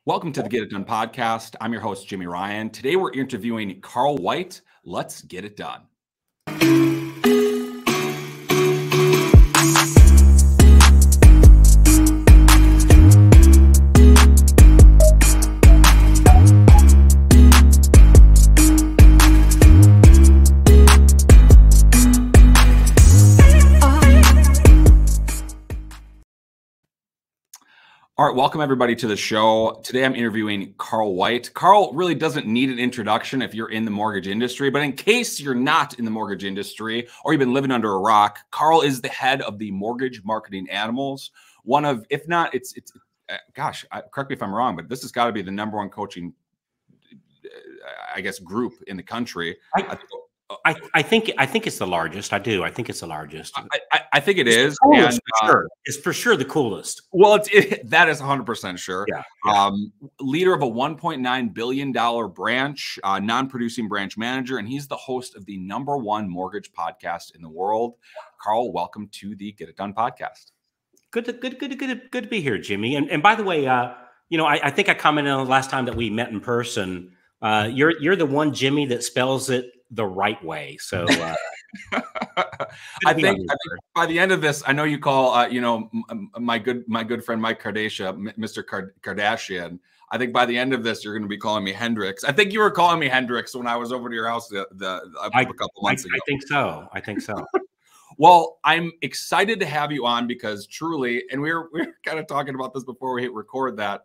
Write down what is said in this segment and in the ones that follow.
Welcome to the Get It Done podcast. I'm your host, Jimmy Ryan. Today we're interviewing Carl White. Let's get it done. All right, welcome everybody to the show. Today I'm interviewing Carl White. Carl really doesn't need an introduction if you're in the mortgage industry, but in case you're not in the mortgage industry or you've been living under a rock, Carl is the head of the Mortgage Marketing Animals. One of, if not, correct me if I'm wrong, but this has got to be the number one coaching, group in the country. I think it's the largest. I think it's the largest. I think it is. And, sure. It's for sure the coolest. Well, that is 100% sure. Yeah. Leader of a $1.9 billion branch, non-producing branch manager, and he's the host of the #1 mortgage podcast in the world. Carl, welcome to the Get It Done podcast. Good to be here, Jimmy. And by the way, I think I commented on the last time that we met in person. You're the one Jimmy that spells it the right way. So I think by the end of this, I know you call my good friend Mike Kardashian, Mr. Kardashian. I think by the end of this, you're going to be calling me Hendrix. I think you were calling me Hendrix when I was over to your house a couple months ago. I think so. Well, I'm excited to have you on because truly, and we were kind of talking about this before we hit record, that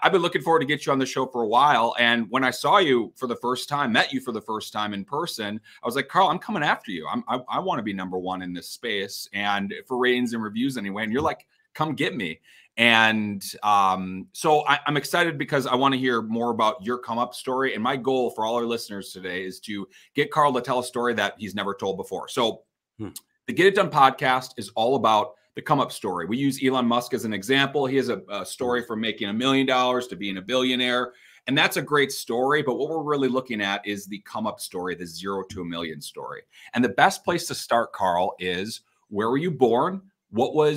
I've been looking forward to get you on the show for a while. And when I saw you for the first time, met you for the first time in person, I was like, Carl, I'm coming after you. I want to be #1 in this space, and for ratings and reviews anyway. And you're like, come get me. And so I'm excited because I want to hear more about your come up story. And my goal for all our listeners today is to get Carl to tell a story that he's never told before. So the Get It Done podcast is all about the come up story. We use Elon Musk as an example. He has a story from making $1 million to being a billionaire. And that's a great story. But what we're really looking at is the come up story, the 0 to $1 million story. And the best place to start, Carl, is where were you born? What were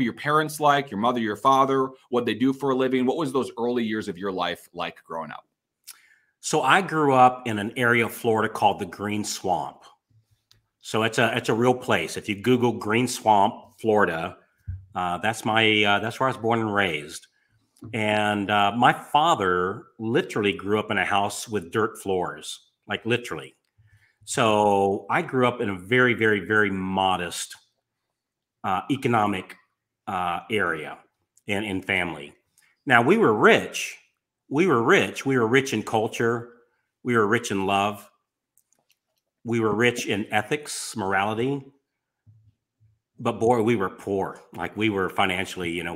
your parents like? Your mother, your father? What they do for a living? What was those early years of your life like growing up? So I grew up in an area of Florida called the Green Swamp. So it's a real place. If you Google Green Swamp, Florida, that's where I was born and raised. And my father literally grew up in a house with dirt floors, like literally. So I grew up in a very, very, very modest economic area and family. Now we were rich. We were rich in culture. We were rich in love. We were rich in ethics, morality, but boy, we were poor. Like we were financially, I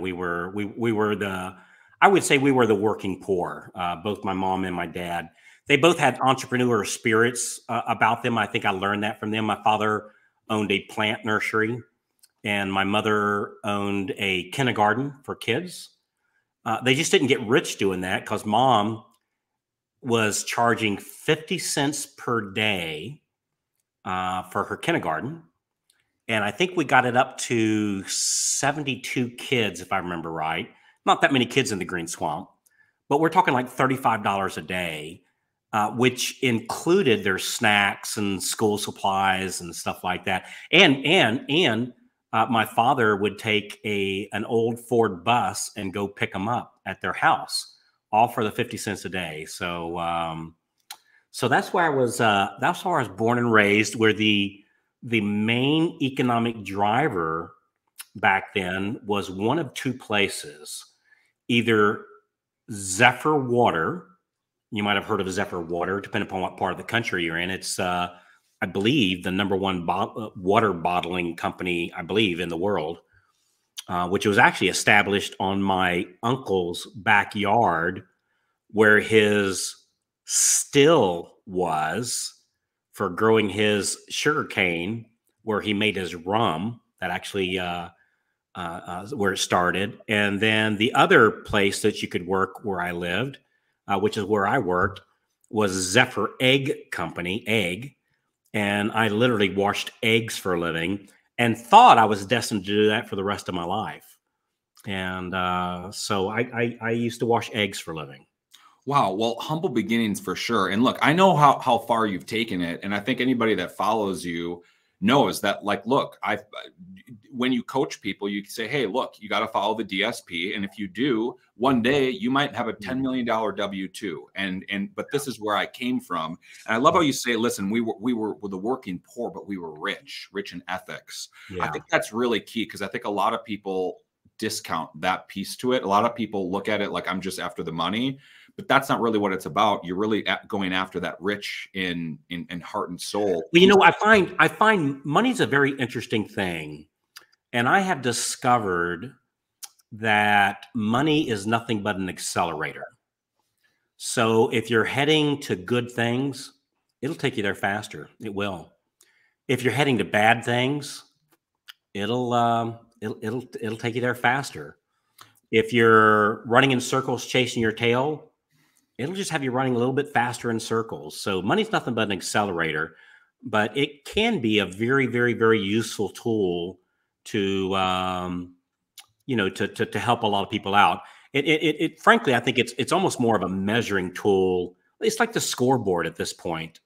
would say we were the working poor. Both my mom and my dad, they both had entrepreneur spirits about them. I think I learned that from them. My father owned a plant nursery and my mother owned a kindergarten for kids. They just didn't get rich doing that because mom was charging 50 cents per day for her kindergarten. And I think we got it up to 72 kids, if I remember right. Not that many kids in the Green Swamp, but we're talking like $35 a day, which included their snacks and school supplies and stuff like that. And my father would take an old Ford bus and go pick them up at their house, all for the 50 cents a day. So that's where I was. That's where I was born and raised. Where the main economic driver back then was one of two places: either Zephyr Water. You might have heard of Zephyr Water, depending upon what part of the country you're in. It's, I believe, the #1 water bottling company, I believe, in the world, which was actually established on my uncle's backyard, where his still was for growing his sugar cane, where he made his rum. That actually where it started. And then the other place that you could work where I lived, which is where I worked, was Zephyr Egg Company, and I literally washed eggs for a living and thought I was destined to do that for the rest of my life. And so I used to wash eggs for a living. Wow. Well, humble beginnings for sure. And look, I know how far you've taken it, and I think anybody that follows you knows that. Like, look, when you coach people, you can say, "Hey, look, you got to follow the DSP, and if you do, one day you might have a $10 million W-2." But this is where I came from, and I love how you say, "Listen, we were the working poor, but we were rich in ethics." I Yeah. think that's really key, because I think a lot of people discount that piece to it. A lot of people look at it like I'm just after the money, but that's not really what it's about. You're really going after that rich in heart and soul. Well, you know, I find money's a very interesting thing, and I have discovered that money is nothing but an accelerator. So if you're heading to good things, it'll take you there faster. It will. If you're heading to bad things, it'll take you there faster. If you're running in circles chasing your tail, it'll just have you running a little bit faster in circles. So money's nothing but an accelerator, but it can be a very, very, very useful tool to to help a lot of people out. It frankly, I think it's almost more of a measuring tool. It's like the scoreboard at this point,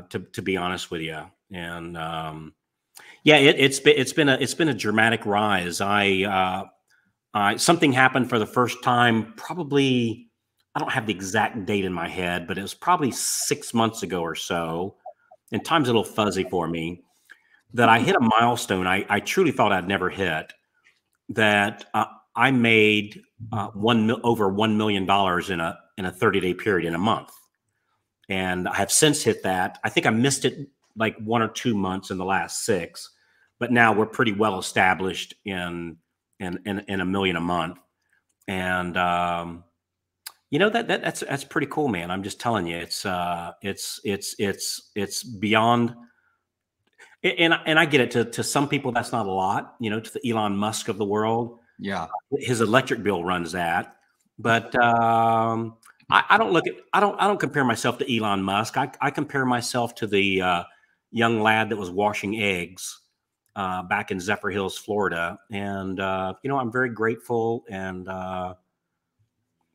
to be honest with you. And yeah, it's been a dramatic rise. Something happened for the first time, probably, I don't have the exact date in my head, but it was probably 6 months ago or so. And time's a little fuzzy for me, that I hit a milestone I truly thought I'd never hit, that I made over $1 million in a 30-day period, in a month. And I have since hit that. I think I missed it like 1 or 2 months in the last 6, but now we're pretty well established in a million a month. And that's pretty cool, man. I'm just telling you, it's beyond. And I get it. To some people, that's not a lot. To the Elon Musk of the world, Yeah. his electric bill runs that. But I don't compare myself to Elon Musk. I compare myself to the young lad that was washing eggs back in Zephyr Hills, Florida. And I'm very grateful, and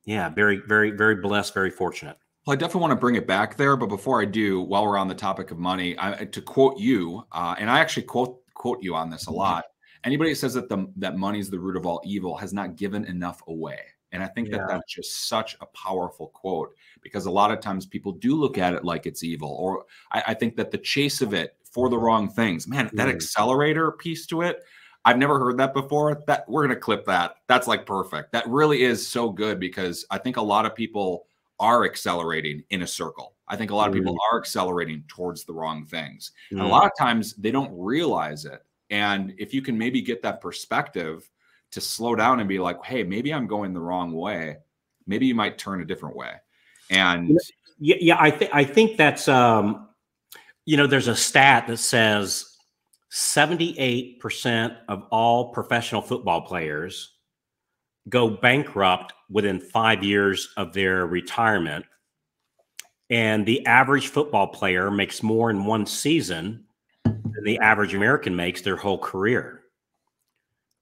yeah, very, very, very blessed, very fortunate. Well, I definitely want to bring it back there, but before I do, while we're on the topic of money, to quote you, and I actually quote you on this a lot. Anybody that says that money is the root of all evil has not given enough away. And I think that that's just such a powerful quote, because a lot of times people do look at it like it's evil, or I think that the chase of it for the wrong things, man, that accelerator piece to it, I've never heard that before. That we're going to clip that. That's like perfect. That really is so good, because I think a lot of people are accelerating in a circle. I think a lot of people are accelerating towards the wrong things. And a lot of times they don't realize it. And if you can maybe get that perspective to slow down and be like, hey, maybe I'm going the wrong way, maybe you might turn a different way. And I think that's there's a stat that says 78% of all professional football players go bankrupt within 5 years of their retirement. And the average football player makes more in one season than the average American makes their whole career.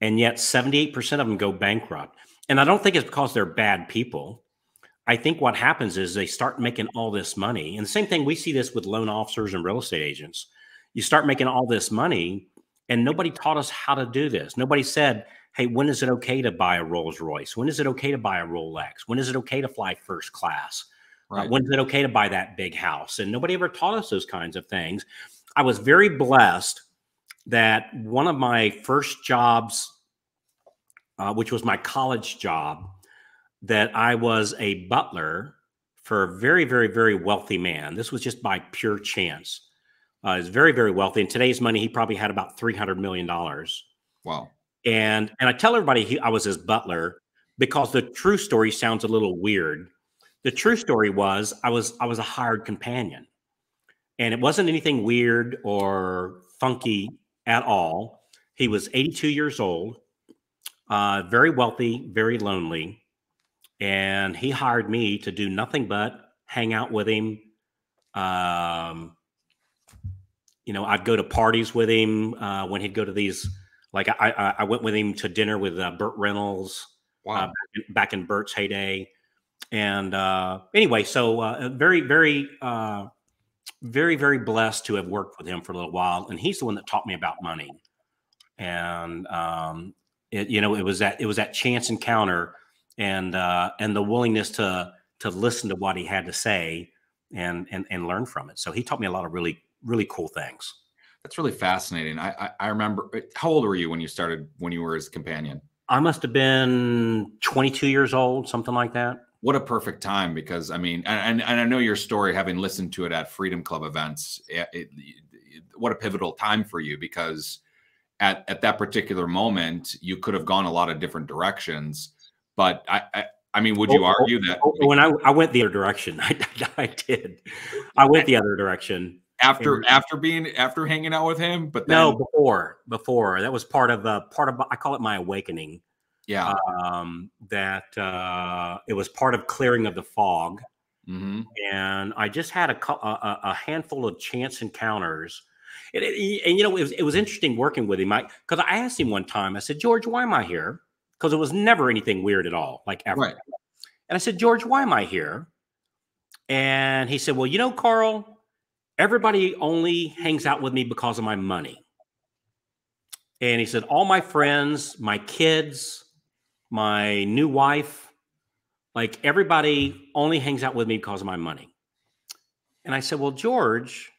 And yet 78% of them go bankrupt. And I don't think it's because they're bad people. I think what happens is they start making all this money. And the same thing, we see this with loan officers and real estate agents. You start making all this money, and nobody taught us how to do this. Nobody said, hey, when is it okay to buy a Rolls Royce? When is it okay to buy a Rolex? When is it okay to fly first class? Right. When is it okay to buy that big house? And nobody ever taught us those kinds of things. I was very blessed that one of my first jobs, which was my college job, that I was a butler for a very, very, very wealthy man. This was just by pure chance. He's very, very wealthy. In today's money, he probably had about $300 million. Wow. And I tell everybody I was his butler because the true story sounds a little weird. The true story was I was a hired companion, and it wasn't anything weird or funky at all. He was 82 years old, very wealthy, very lonely. And he hired me to do nothing but hang out with him. I'd go to parties with him when he'd go to these Like I went with him to dinner with Burt Reynolds Wow. back in Burt's heyday. And anyway, so very, very, very, very blessed to have worked with him for a little while. And he's the one that taught me about money. And it was that chance encounter and the willingness to listen to what he had to say and learn from it. So he taught me a lot of really, really cool things. That's really fascinating. I remember, how old were you when you were his companion? I must have been 22 years old, something like that. What a perfect time, because I mean, and I know your story, having listened to it at Freedom Club events, what a pivotal time for you, because at that particular moment, you could have gone a lot of different directions. But I mean, would you argue that when I went the other direction, I did. I went the other direction. After hanging out with him, but then, no, before that was part of I call it my awakening. Yeah. That it was part of clearing of the fog, and I just had a handful of chance encounters, and it was interesting working with him. Because I asked him one time, I said, George, why am I here? Because it was never anything weird at all, like ever. Right. And I said, George, why am I here? And he said, well, Carl, everybody only hangs out with me because of my money. And he said, all my friends, my kids, my new wife, like everybody only hangs out with me because of my money. And I said, well, George,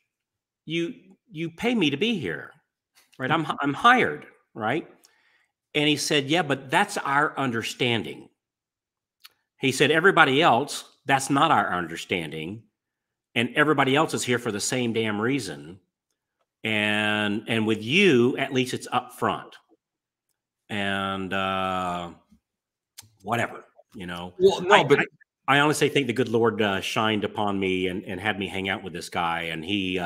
you pay me to be here, right? I'm hired, right? And he said, yeah, but that's our understanding. He said, everybody else, that's not our understanding. And everybody else is here for the same damn reason. And with you, at least it's up front. And whatever, Well, no, but I honestly think the good Lord shined upon me and had me hang out with this guy. And he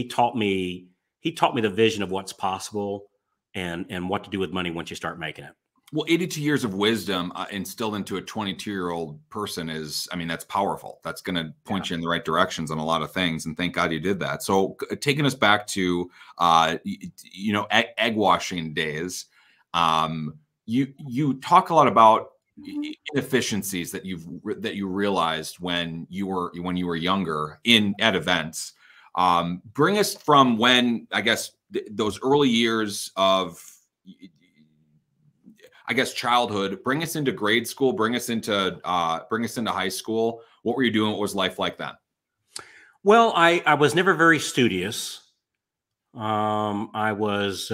taught me the vision of what's possible and what to do with money once you start making it. Well, 82 years of wisdom instilled into a 22-year-old person that's powerful. That's going to point you in the right directions on a lot of things. And thank God you did that. So taking us back to, egg washing days, you talk a lot about inefficiencies that you realized when you were younger at events. Bring us from when, I guess, those early years of, childhood, bring us into grade school, bring us into high school. What were you doing? What was life like then? Well, I was never very studious. I wasn't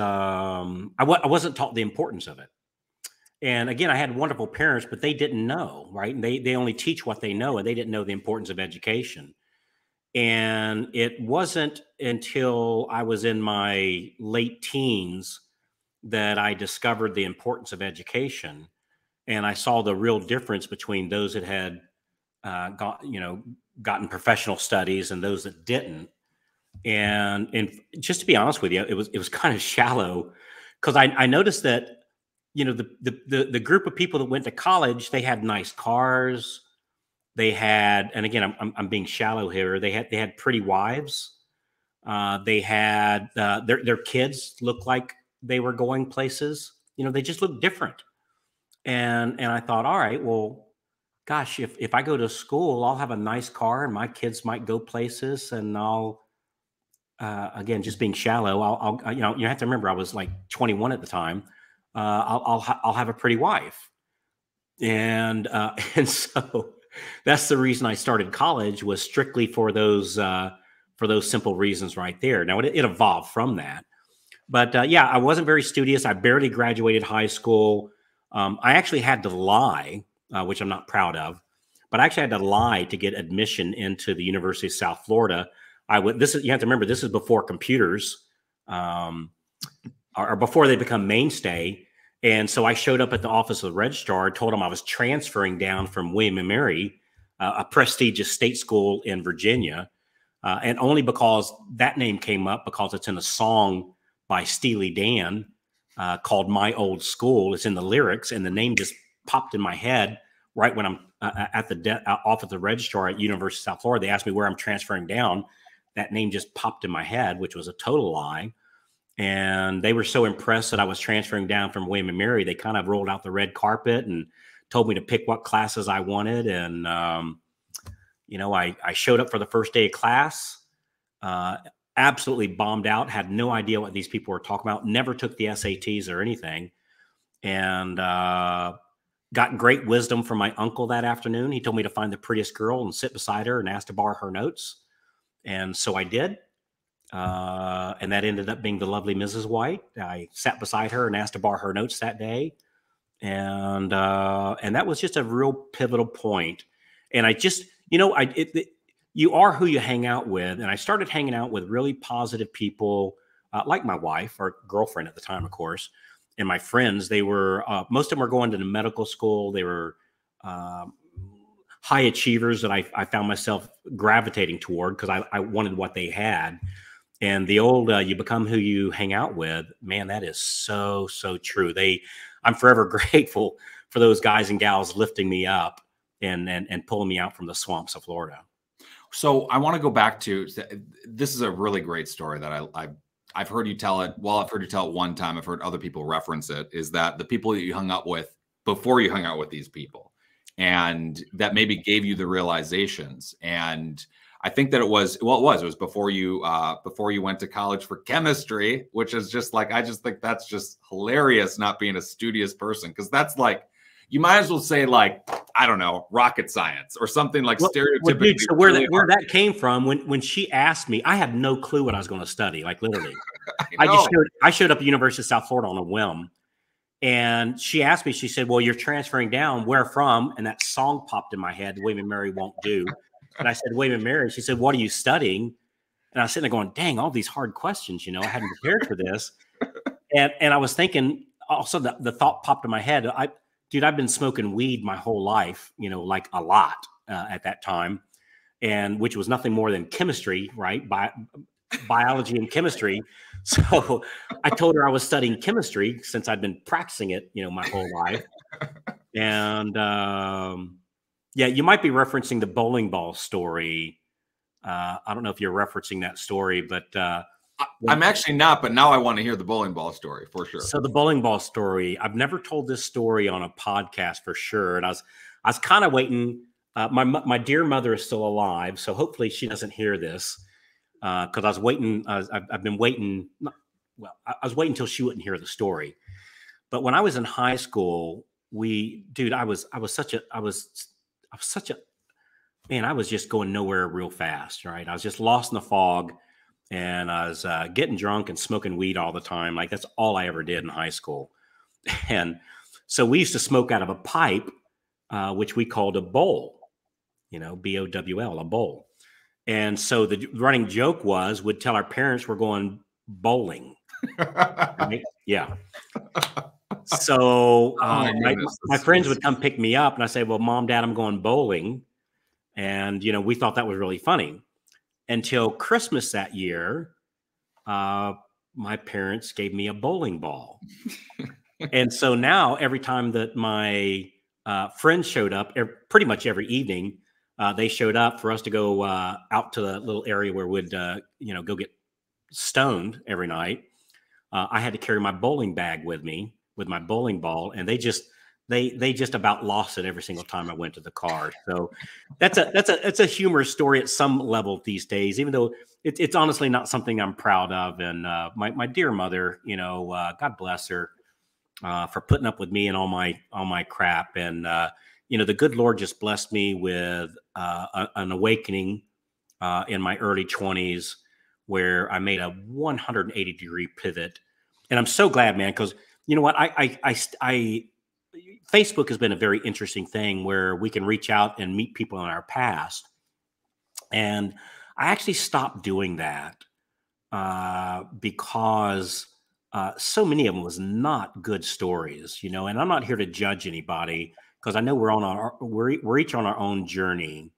taught the importance of it. And again, I had wonderful parents, but they didn't know, right? And they only teach what they know, and they didn't know the importance of education. And it wasn't until I was in my late teens that I discovered the importance of education. And I saw the real difference between those that had gotten professional studies and those that didn't. And just to be honest with you, it was kind of shallow, because I noticed that, the group of people that went to college, they had nice cars. They had, and again, I'm being shallow here. They had pretty wives. They had their kids looked like they were going places. They just looked different. And I thought, all right, well, gosh, if I go to school, I'll have a nice car and my kids might go places, and I'll again, just being shallow. I'll you have to remember I was like 21 at the time. I'll have a pretty wife, and so that's the reason I started college, was strictly for those simple reasons right there. Now it evolved from that, but I wasn't very studious. I barely graduated high school. I actually had to lie, which I'm not proud of, but I actually had to lie to get admission into the University of South Florida. You have to remember, this is before computers, or before they become mainstay. And so I showed up at the office of the registrar, told them I was transferring down from William and Mary, a prestigious state school in Virginia. And only because that name came up, because it's in a song by Steely Dan called My Old School. It's in the lyrics, and the name just popped in my head right when I'm at the off at the registrar at University of South Florida. They asked me where I'm transferring down. That name just popped in my head, which was a total lie. And they were so impressed that I was transferring down from William and Mary. They kind of rolled out the red carpet and told me to pick what classes I wanted. And, you know, I showed up for the first day of class, absolutely bombed out, had no idea what these people were talking about, never took the SATs or anything. And got great wisdom from my uncle that afternoon. He told me to find the prettiest girl and sit beside her and ask to borrow her notes. And so I did. And that ended up being the lovely Mrs. White. I sat beside her and asked to borrow her notes that day. And that was just a real pivotal point. And I just, you know, you are who you hang out with. And I started hanging out with really positive people, like my wife, or girlfriend at the time, of course, and my friends. They were, most of them were going to the medical school. They were high achievers that I found myself gravitating toward because I wanted what they had. And the old, you become who you hang out with, man, that is so, so true. I'm forever grateful for those guys and gals lifting me up and pulling me out from the swamps of Florida. So I want to go back to, this is a really great story that I've heard you tell it. Well, I've heard you tell it one time. I've heard other people reference it, is that the people that you hung out with before you hung out with these people, and that maybe gave you the realizations. And I think that it was before you went to college for chemistry, which is just like, I just think that's just hilarious, not being a studious person. Cause that's like, you might as well say like, I don't know, rocket science or something like stereotypically. Well, dude, so where that came from, when she asked me, I had no clue what I was going to study. Like literally, I showed up at University of South Florida on a whim. And she asked me, she said, well, you're transferring down, where from? And that song popped in my head, William and Mary Won't Do. And I said, William and Mary. She said, what are you studying? And I was sitting there going, dang, all these hard questions, you know, I hadn't prepared for this. And I was thinking, also the thought popped in my head. Dude, I've been smoking weed my whole life, you know, like a lot at that time, and which was nothing more than chemistry, right? Biology and chemistry. So I told her I was studying chemistry since I'd been practicing it, you know, my whole life. And yeah, you might be referencing the bowling ball story. I don't know if you're referencing that story, but I'm actually not, but now I want to hear the bowling ball story for sure. So the bowling ball story, I've never told this story on a podcast for sure. And I was kind of waiting. My dear mother is still alive, so hopefully she doesn't hear this. Because I was waiting. I've been waiting. I was waiting until she wouldn't hear the story. But when I was in high school, I was such a man. I was just going nowhere real fast, right? I was just lost in the fog. And I was getting drunk and smoking weed all the time. Like that's all I ever did in high school. And so we used to smoke out of a pipe, which we called a bowl, you know, BOWL, a bowl. And so the running joke was, we'd tell our parents we're going bowling. Right? Yeah. So my friends would come pick me up and I say, well, Mom, Dad, I'm going bowling. And, you know, we thought that was really funny. Until Christmas that year, my parents gave me a bowling ball. And so now every time that my friends showed up, pretty much every evening, they showed up for us to go out to the little area where we'd, you know, go get stoned every night. I had to carry my bowling bag with me with my bowling ball, and they just about lost it every single time I went to the car. So that's a humorous story at some level these days, even though it's honestly not something I'm proud of. And my dear mother, you know, God bless her for putting up with me and all my crap. And you know, the good Lord just blessed me with an awakening in my early 20s, where I made a 180-degree pivot. And I'm so glad, man, because you know what, Facebook has been a very interesting thing where we can reach out and meet people in our past. And I actually stopped doing that because so many of them was not good stories, you know, and I'm not here to judge anybody because I know we're each on our own journey.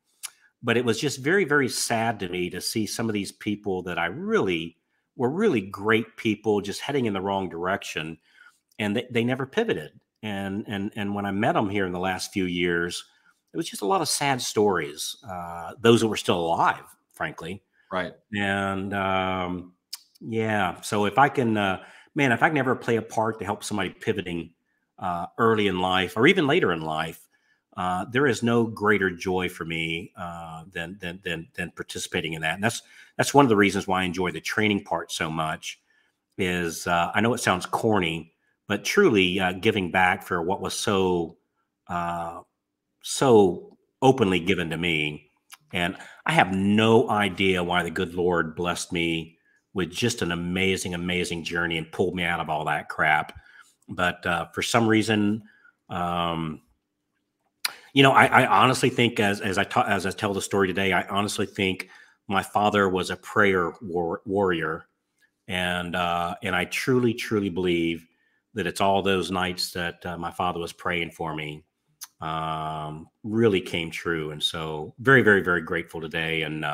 But it was just very, very sad to me to see some of these people that were really great people just heading in the wrong direction, and they never pivoted. And when I met them here in the last few years, it was just a lot of sad stories. Those that were still alive, frankly. Right. And Yeah. So if I can, man, if I can ever play a part to help somebody pivoting early in life or even later in life, there is no greater joy for me than participating in that. And that's one of the reasons why I enjoy the training part so much. Is I know it sounds corny, but truly giving back for what was uh, so openly given to me. And I have no idea why the good Lord blessed me with just an amazing, amazing journey and pulled me out of all that crap. But for some reason, um, I honestly think as I tell the story today, I honestly think my father was a prayer warrior, and I truly, truly believe that it's all those nights that my father was praying for me really came true. And so very, very, very grateful today. And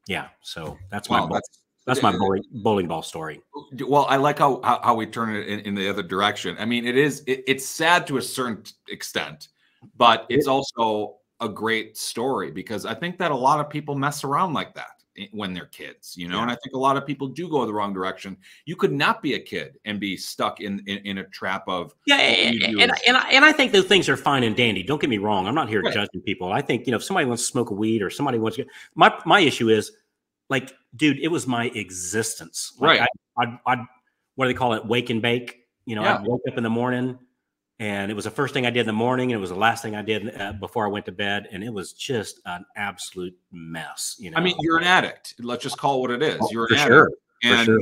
yeah, so Wow, that's my bowling ball story. well. I like how we turn it in the other direction. I mean, it's sad to a certain extent, but it's also a great story because I think that a lot of people mess around like that when they're kids, you know. Yeah. And I think a lot of people do go the wrong direction. You could not be a kid and be stuck in a trap of Yeah, what you do and I think those things are fine and dandy. Don't get me wrong. I'm not here right. judging people. I think, if somebody wants to smoke a weed or somebody wants to my issue is like, dude, it was my existence. Like Right. I'd what do they call it? Wake and bake. Yeah. I'd wake up in the morning and it was the first thing I did in the morning. And it was the last thing I did before I went to bed. And it was just an absolute mess. I mean, you're an addict. Let's just call it what it is. Oh, You're for an sure. addict. For And sure.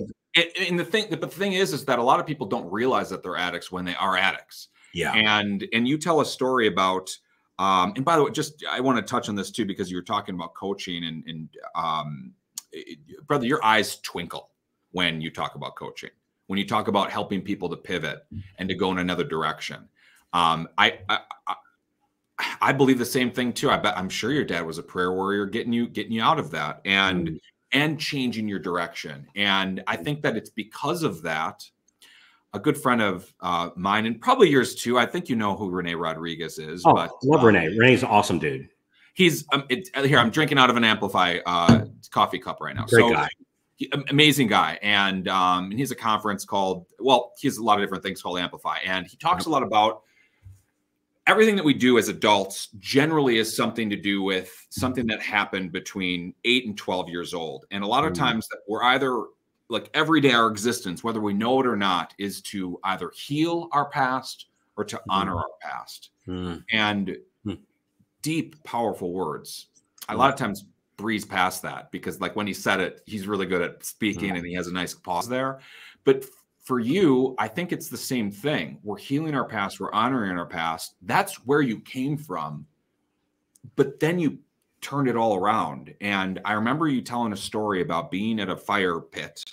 but the thing is that a lot of people don't realize that they're addicts when they are addicts. Yeah. And you tell a story about, and by the way, just I want to touch on this too because you were talking about coaching and brother, your eyes twinkle when you talk about coaching, when you talk about helping people to pivot and to go in another direction. I believe the same thing too. I'm sure your dad was a prayer warrior, getting you out of that and changing your direction. And I think that it's because of that. A good friend of mine, and probably yours too. I think you know who Rene Rodriguez is. Oh, but love Rene. Rene's an awesome dude. He's here. I'm drinking out of an Amplify coffee cup right now. Great guy. Amazing guy. And he has a conference called, well, he has a lot of different things called Amplify. And he talks a lot about everything that we do as adults generally is something to do with something that happened between 8 and 12 years old. And a lot of times that we're either like every day, our existence, whether we know it or not, is to either heal our past or to honor our past. And deep, powerful words. A lot of times breeze past that because like when he said it, he's really good at speaking and he has a nice pause there. But for you, I think it's the same thing. We're healing our past. We're honoring our past. That's where you came from. But then you turned it all around. And I remember you telling a story about being at a fire pit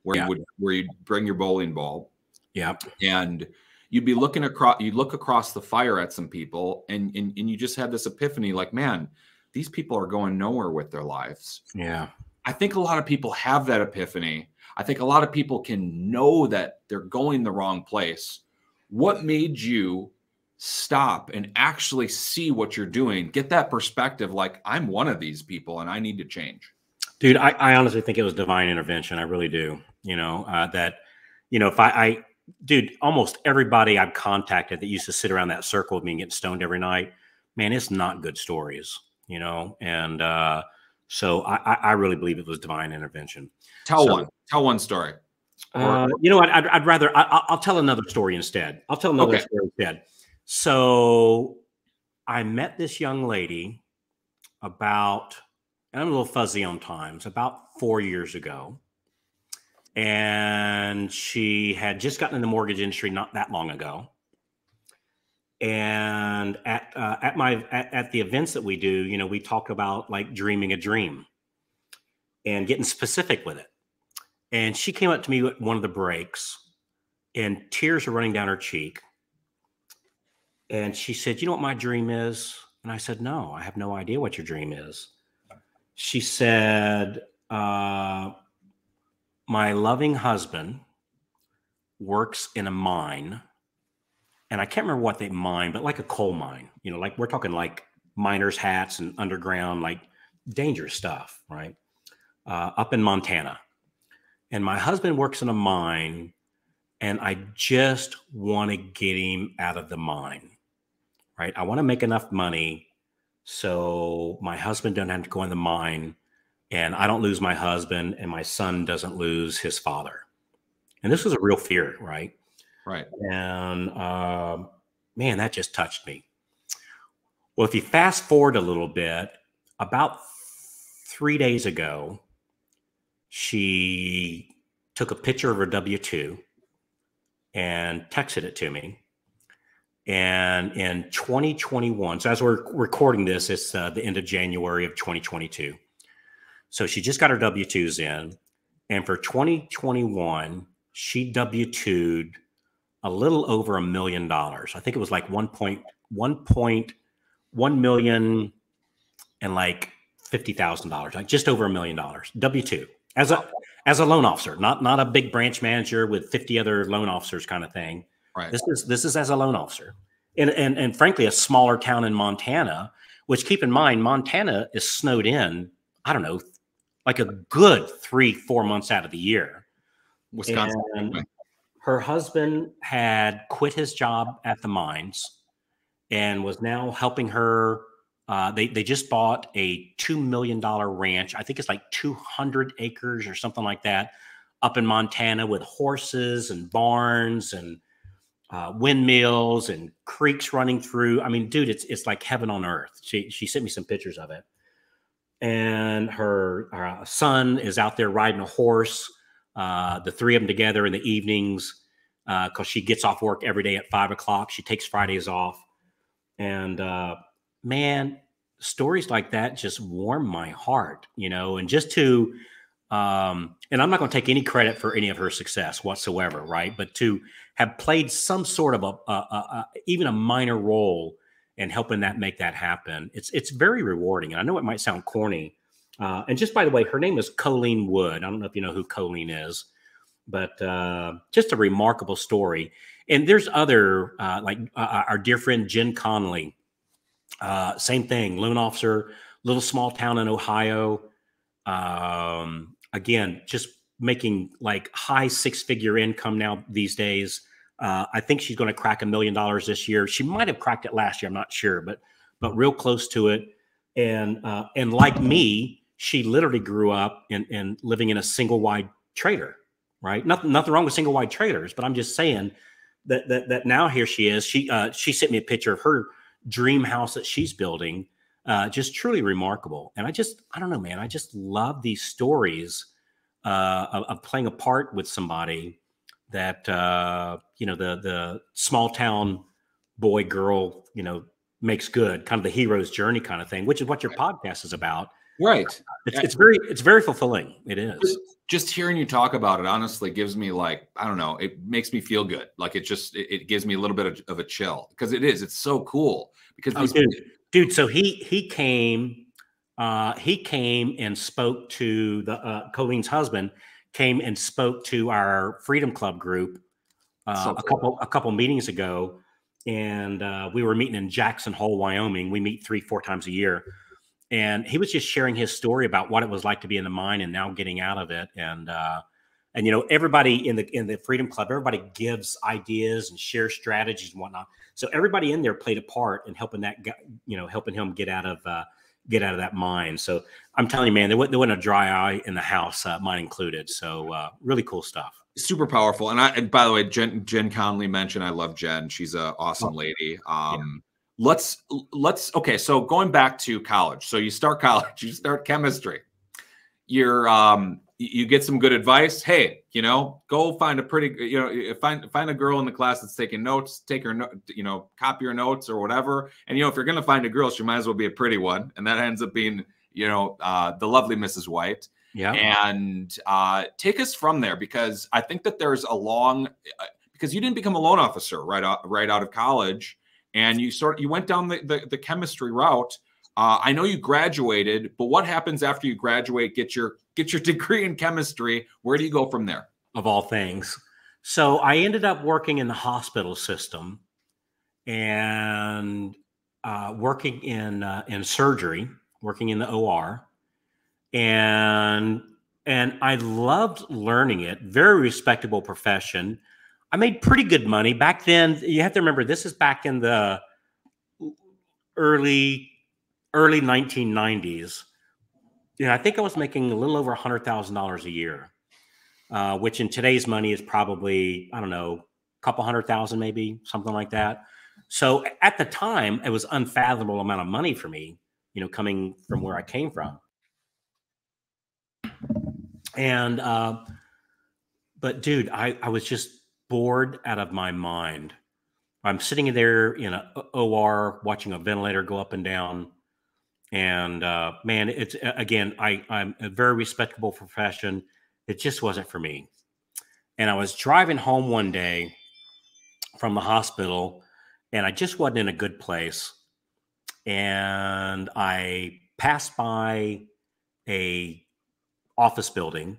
where you'd bring your bowling ball. Yeah. And you'd be looking across, you'd look across the fire at some people and you just had this epiphany like, man, these people are going nowhere with their lives. Yeah. I think a lot of people have that epiphany. I think a lot of people can know that they're going the wrong place. What made you stop and actually see what you're doing? Get that perspective. Like, I'm one of these people and I need to change. Dude, I honestly think it was divine intervention. I really do. If dude, almost everybody I've contacted that used to sit around that circle with me and get stoned every night, man, it's not good stories, and so I really believe it was divine intervention. Tell one story. You know what? I'd rather, I'll tell another story instead. I'll tell another story instead. So I met this young lady about, and I'm a little fuzzy on times, about 4 years ago. And she had just gotten in the mortgage industry not that long ago. And at the events that we do, we talk about like dreaming a dream and getting specific with it. And she came up to me at one of the breaks and tears were running down her cheek. And she said, "You know what my dream is?" And I said, "No, I have no idea what your dream is." She said, "My loving husband works in a mine." And I can't remember what they mine, but like a coal mine, like we're talking like miners' hats and underground, like dangerous stuff, right? Up in Montana. And my husband works in a mine, and I just want to get him out of the mine, right? I want to make enough money so my husband doesn't have to go in the mine, and I don't lose my husband, and my son doesn't lose his father. And this was a real fear, right? Right. And man, that just touched me. Well, if you fast forward a little bit, about 3 days ago, she took a picture of her W-2 and texted it to me. And in 2021, so as we're recording this, it's the end of January of 2022. So she just got her W-2s in. And for 2021, she W-2'd a little over $1 million. I think it was like 1.1 million and like $50,000, like just over $1 million W-2 as a loan officer, not a big branch manager with 50 other loan officers kind of thing. Right. This is as a loan officer, and frankly, a smaller town in Montana. Which, keep in mind, Montana is snowed in. I don't know, like a good 3-4 months out of the year. Wisconsin. And her husband had quit his job at the mines and was now helping her. They just bought a $2 million ranch. I think it's like 200 acres or something like that up in Montana, with horses and barns and windmills and creeks running through. I mean, dude, it's like heaven on earth. She sent me some pictures of it. And her son is out there riding a horse. The three of them together in the evenings, because she gets off work every day at 5 o'clock. She takes Fridays off. And man, stories like that just warm my heart, and just to, and I'm not going to take any credit for any of her success whatsoever, right? But to have played some sort of even a minor role in helping make that happen, it's very rewarding. And I know it might sound corny. And just by the way, her name is Colleen Wood. I don't know if you know who Colleen is, but just a remarkable story. And there's other, like our dear friend Jen Conley, same thing, loan officer, little small town in Ohio. Again, just making like high 6-figure income now these days. I think she's going to crack $1 million this year. She might have cracked it last year. I'm not sure, but real close to it. And like me, she literally grew up in living in a single wide trailer, right? Nothing wrong with single wide trailers, but I'm just saying that now here she is. She sent me a picture of her dream house that she's building. Just truly remarkable. And I don't know, man, I just love these stories of playing a part with somebody that, the small town boy, girl, makes good, kind of the hero's journey kind of thing, which is what your podcast is about. Right. It's very fulfilling. It is. Just hearing you talk about it, honestly, gives me like, I don't know, it makes me feel good. Like it gives me a little bit of a chill, because it's so cool. Because dude. So he came and spoke to the Colleen's husband, came and spoke to our Freedom Club group a couple meetings ago. And we were meeting in Jackson Hole, Wyoming. We meet 3-4 times a year. And he was just sharing his story about what it was like to be in the mine and now getting out of it. And everybody in the Freedom Club, everybody gives ideas and shares strategies and whatnot. So everybody in there played a part in helping that guy, helping him get out of that mine. So I'm telling you, man, there wasn't a dry eye in the house, mine included. So really cool stuff. Super powerful. And by the way, Jen Conley mentioned, I love Jen. She's an awesome lady. Yeah. Let's okay. So going back to college. So you start college, you start chemistry. You get some good advice. Hey, go find a pretty, find a girl in the class that's taking notes, take her, copy her notes or whatever. And, if you're going to find a girl, she might as well be a pretty one. And that ends up being, the lovely Mrs. White. Yeah. And take us from there, because I think that there's because you didn't become a loan officer right out of college. And you went down the chemistry route. I know you graduated, but what happens after you graduate, get your degree in chemistry? Where do you go from there? Of all things. So I ended up working in the hospital system and working in surgery, working in the OR. And And I loved learning it. Very respectable profession. I made pretty good money back then. You have to remember, this is back in the early 1990s. Yeah, I think I was making a little over $100,000 a year, which in today's money is probably, I don't know, a couple 100,000, maybe something like that. So at the time, it was unfathomable amount of money for me, coming from where I came from. And, but dude, I was just bored out of my mind. I'm sitting there in an OR watching a ventilator go up and down. And man, it's again, I'm a very respectable profession. It just wasn't for me. And I was driving home one day from the hospital, and I just wasn't in a good place. And I passed by a office building,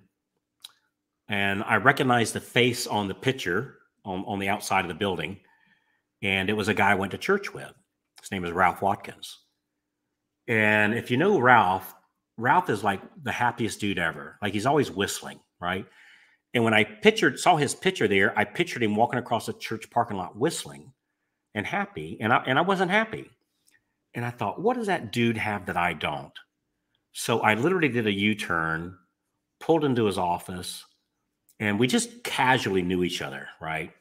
and I recognized the face on the picture on the outside of the building. And it was a guy I went to church with. His name is Ralph Watkins. And if you know Ralph is like the happiest dude ever. Like, he's always whistling, right? And when I saw his picture there, I pictured him walking across a church parking lot whistling and happy. And I wasn't happy. And I thought, what does that dude have that I don't? So I literally did a U-turn, pulled into his office, and we just casually knew each other, right?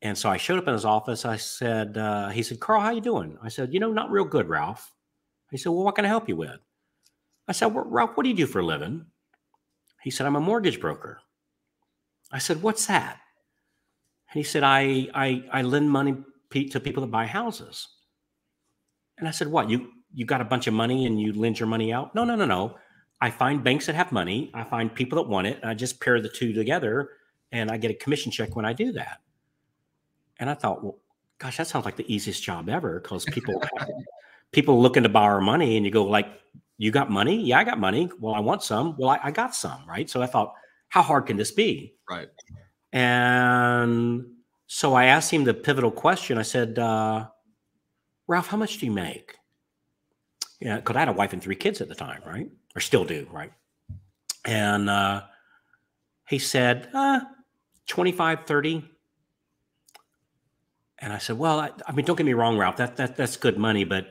And so I showed up in his office. I said, he said, "Carl, how you doing?" I said, "Not real good, Ralph." He said, "Well, what can I help you with?" I said, "Well, Ralph, what do you do for a living?" He said, "I'm a mortgage broker." I said, "What's that?" And he said, I lend money to people that buy houses." And I said, "What, you got a bunch of money and you lend your money out?" No. I find banks that have money. I find people that want it. And I just pair the two together, and I get a commission check when I do that. And I thought, well, gosh, that sounds like the easiest job ever, because people looking to borrow money, and you go like, "You got money?" "Yeah, I got money." "Well, I want some." "Well, I got some." Right. So I thought, how hard can this be? Right. And so I asked him the pivotal question. I said, "Ralph, how much do you make?" Yeah, because I had a wife and 3 kids at the time, right? Or still do, right? And he said, 25, 30. And I said, "Well, I mean, don't get me wrong, Ralph. That's good money, but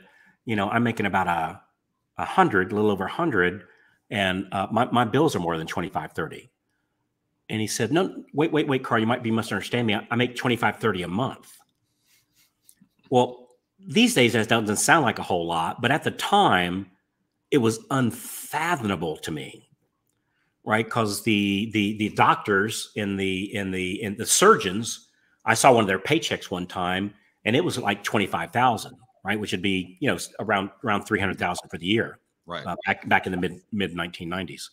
I'm making about a little over 100, and my bills are more than 25, 30." And he said, "No, wait, Carl, you might be misunderstanding me. I make 25, 30 a month." Well, these days that doesn't sound like a whole lot, but at the time, it was unfathomable to me, right? Because the doctors in the surgeons, I saw one of their paychecks one time, and it was like 25,000, right? Which would be around 300,000 for the year, right? Back in the mid 1990s,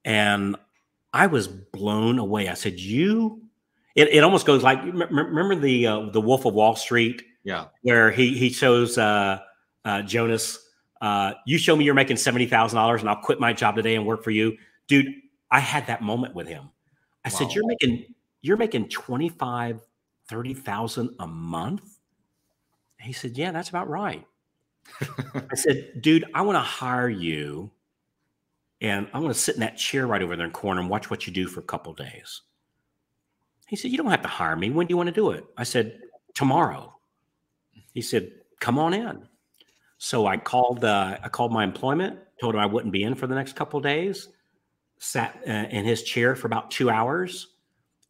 and I was blown away. I said, it almost goes like, remember the Wolf of Wall Street? Yeah. Where he shows Jonas, "You show me you're making $70,000 and I'll quit my job today and work for you." Dude, I had that moment with him. I said, you're making 25, 30,000 a month? And he said, "Yeah, that's about right." I said, "Dude, I want to hire you, and I'm going to sit in that chair right over there in the corner and watch what you do for a couple of days." He said, "You don't have to hire me. When do you want to do it?" I said, "Tomorrow." He said, "Come on in." So I called my employment, told him I wouldn't be in for the next couple of days, sat in his chair for about 2 hours.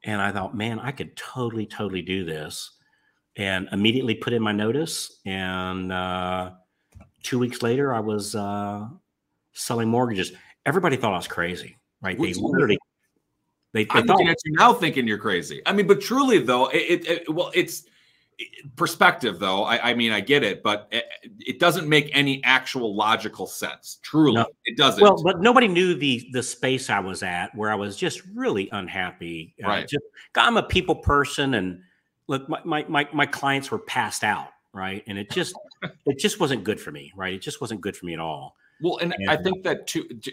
And I thought, man, I could totally do this, and immediately put in my notice. And 2 weeks later, I was selling mortgages. Everybody thought I was crazy, right? They literally, I'm looking at you now thinking you're crazy. I mean, but truly though, it's perspective though. I mean, I get it, but it doesn't make any actual logical sense. Truly, no. It doesn't. Well, but nobody knew the space I was at, where I was just really unhappy. Right. I'm a people person, and look, my clients were passed out, right? And it just wasn't good for me, right? It just wasn't good for me at all. Well, and I think that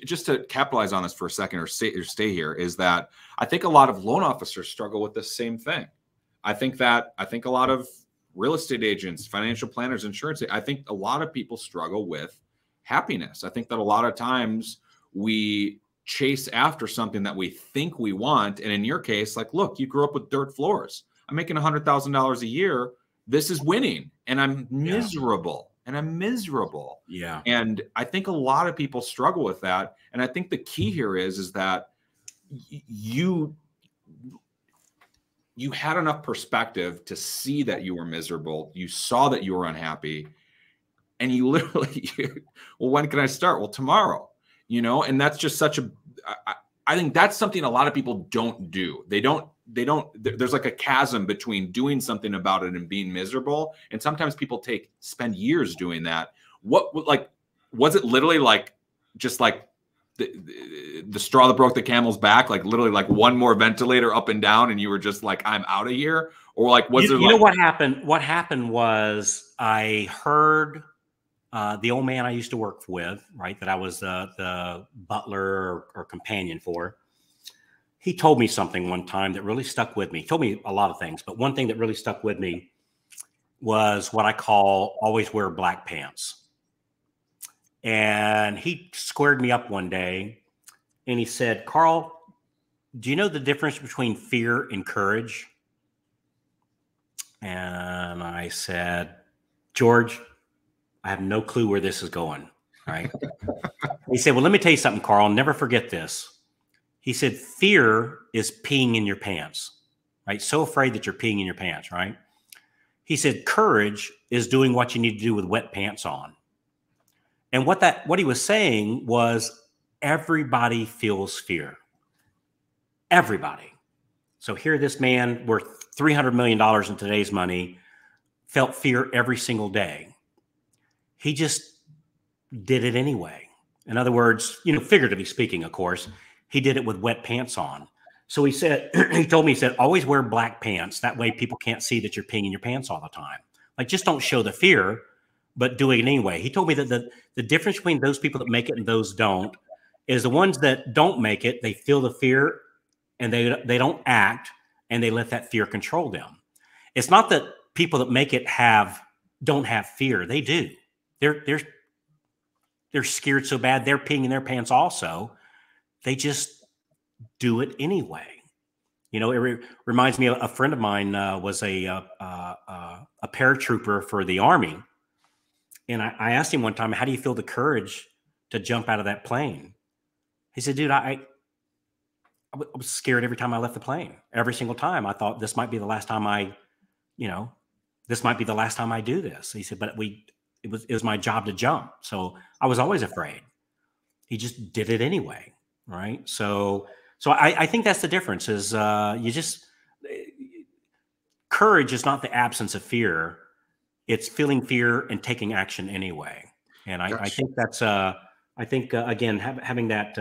just to capitalize on this for a second, or stay here, is that I think a lot of loan officers struggle with the same thing. I think a lot of real estate agents, financial planners, insurance, I think a lot of people struggle with happiness. I think that a lot of times we chase after something that we think we want. And in your case, like, look, you grew up with dirt floors. I'm making $100,000 a year. This is winning, and I'm miserable. And I'm miserable. Yeah. And I think a lot of people struggle with that. And I think the key here is that you had enough perspective to see that you were miserable. You saw that you were unhappy, and you literally, well, when can I start? Well, tomorrow, you know, and that's just such a, I think that's something a lot of people don't do. There's like a chasm between doing something about it and being miserable. And sometimes people spend years doing that. Was it literally like, just like the straw that broke the camel's back, like literally like one more ventilator up and down, and you were just like, I'm out of here? Or like, was there, you know what happened? What happened was I heard the old man I used to work with, right, that I was the butler or companion for. He told me something one time that really stuck with me. He told me a lot of things, but one thing that really stuck with me was what I call always wear black pants. And he squared me up one day and he said, Carl, do you know the difference between fear and courage? And I said, George, I have no clue where this is going. Right. He said, well, let me tell you something, Carl. Never forget this. He said, fear is peeing in your pants, right? So afraid that you're peeing in your pants, right? He said, courage is doing what you need to do with wet pants on. And what he was saying was everybody feels fear. Everybody. So here this man worth $300 million in today's money felt fear every single day. He just did it anyway. In other words, you know, figuratively speaking, of course, he did it with wet pants on. So he said, he told me, he said, always wear black pants. That way people can't see that you're peeing in your pants all the time. Like, just don't show the fear, but do it anyway. He told me that the difference between those people that make it and those don't is the ones that don't make it, they feel the fear and they don't act, and they let that fear control them. It's not that people that make it don't have fear. They do. They're scared so bad they're peeing in their pants also. They just do it anyway. You know, it reminds me of a friend of mine was a paratrooper for the Army. And I asked him one time, how do you feel the courage to jump out of that plane? He said, dude, I was scared every time I left the plane. Every single time I thought this might be the last time this might be the last time I do this. He said, but it was my job to jump. So I was always afraid. He just did it anyway. Right. So I think that's the difference is courage is not the absence of fear. It's feeling fear and taking action anyway. And I think that's again, having that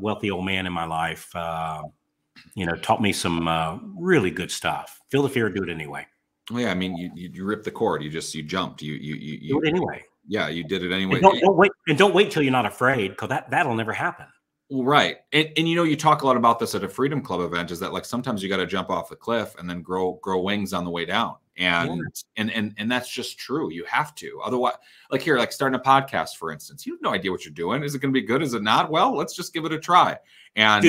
wealthy old man in my life, taught me some really good stuff. Feel the fear, do it anyway. Well, yeah. I mean, you ripped the cord. You jumped. You do it anyway. Yeah, you did it anyway. And don't wait till you're not afraid, because that'll never happen. Well, right. And you talk a lot about this at a Freedom Club event, is that like sometimes you got to jump off the cliff and then grow wings on the way down. And that's just true. You have to. Otherwise, like here, like starting a podcast, for instance, you have no idea what you're doing. Is it going to be good? Is it not? Well, let's just give it a try. And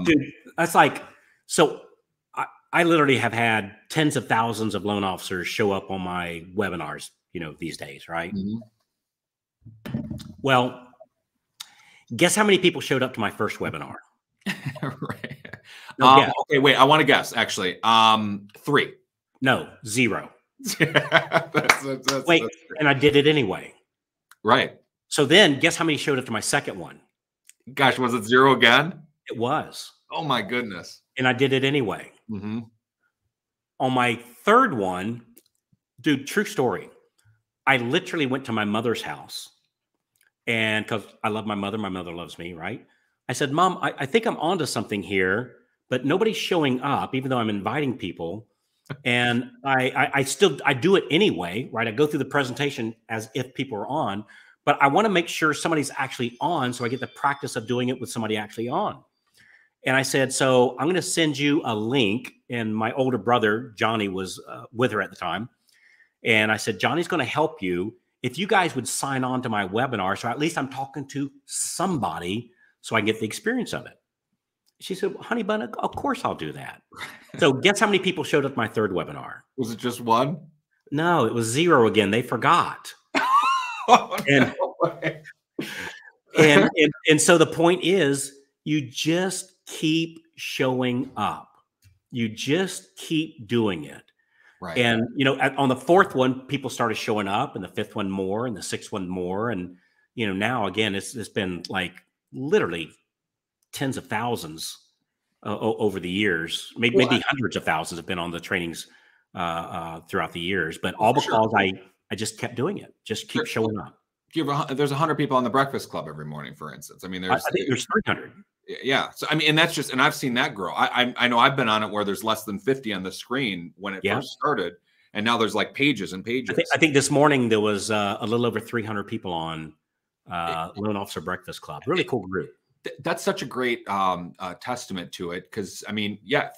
dude, that's like, so I literally have had tens of thousands of loan officers show up on my webinars, these days, right? Mm-hmm. Well, guess how many people showed up to my first webinar? Right. Okay, wait. I want to guess. Actually, 3. No, 0. that's wait, and I did it anyway. Right. So then, guess how many showed up to my second one? Gosh, was it 0 again? It was. Oh my goodness. And I did it anyway. Mm-hmm. On my third one, dude, true story. I literally went to my mother's house. And because I love my mother loves me, right? I said, Mom, I think I'm onto something here, but nobody's showing up, even though I'm inviting people. And I do it anyway, right? I go through the presentation as if people are on, but I want to make sure somebody's actually on, so I get the practice of doing it with somebody actually on. And I said, so I'm going to send you a link. And my older brother, Johnny, was with her at the time. And I said, Johnny's going to help you. if you guys would sign on to my webinar, so at least I'm talking to somebody so I can get the experience of it. She said, honey bun, of course I'll do that. So guess how many people showed up at my third webinar? Was it just one? No, it was 0 again. They forgot. Oh, and, no and so the point is, you just keep showing up. You just keep doing it. Right. And, you know, on the fourth one, people started showing up, and the fifth one more, and the sixth one more. And, you know, now again, it's been like literally tens of thousands over the years. Maybe hundreds of thousands have been on the trainings throughout the years, but all because I just kept doing it. Just keep showing up. There's 100 people on the Breakfast Club every morning, for instance. I mean, I think there's 300. Yeah. So, I mean, and that's just, and I've seen that grow. I know I've been on it where there's less than 50 on the screen when it first started. And now there's like pages and pages. I think this morning there was a little over 300 people on Loan Officer Breakfast Club. Really cool group. That's such a great testament to it. Cause I mean, yeah.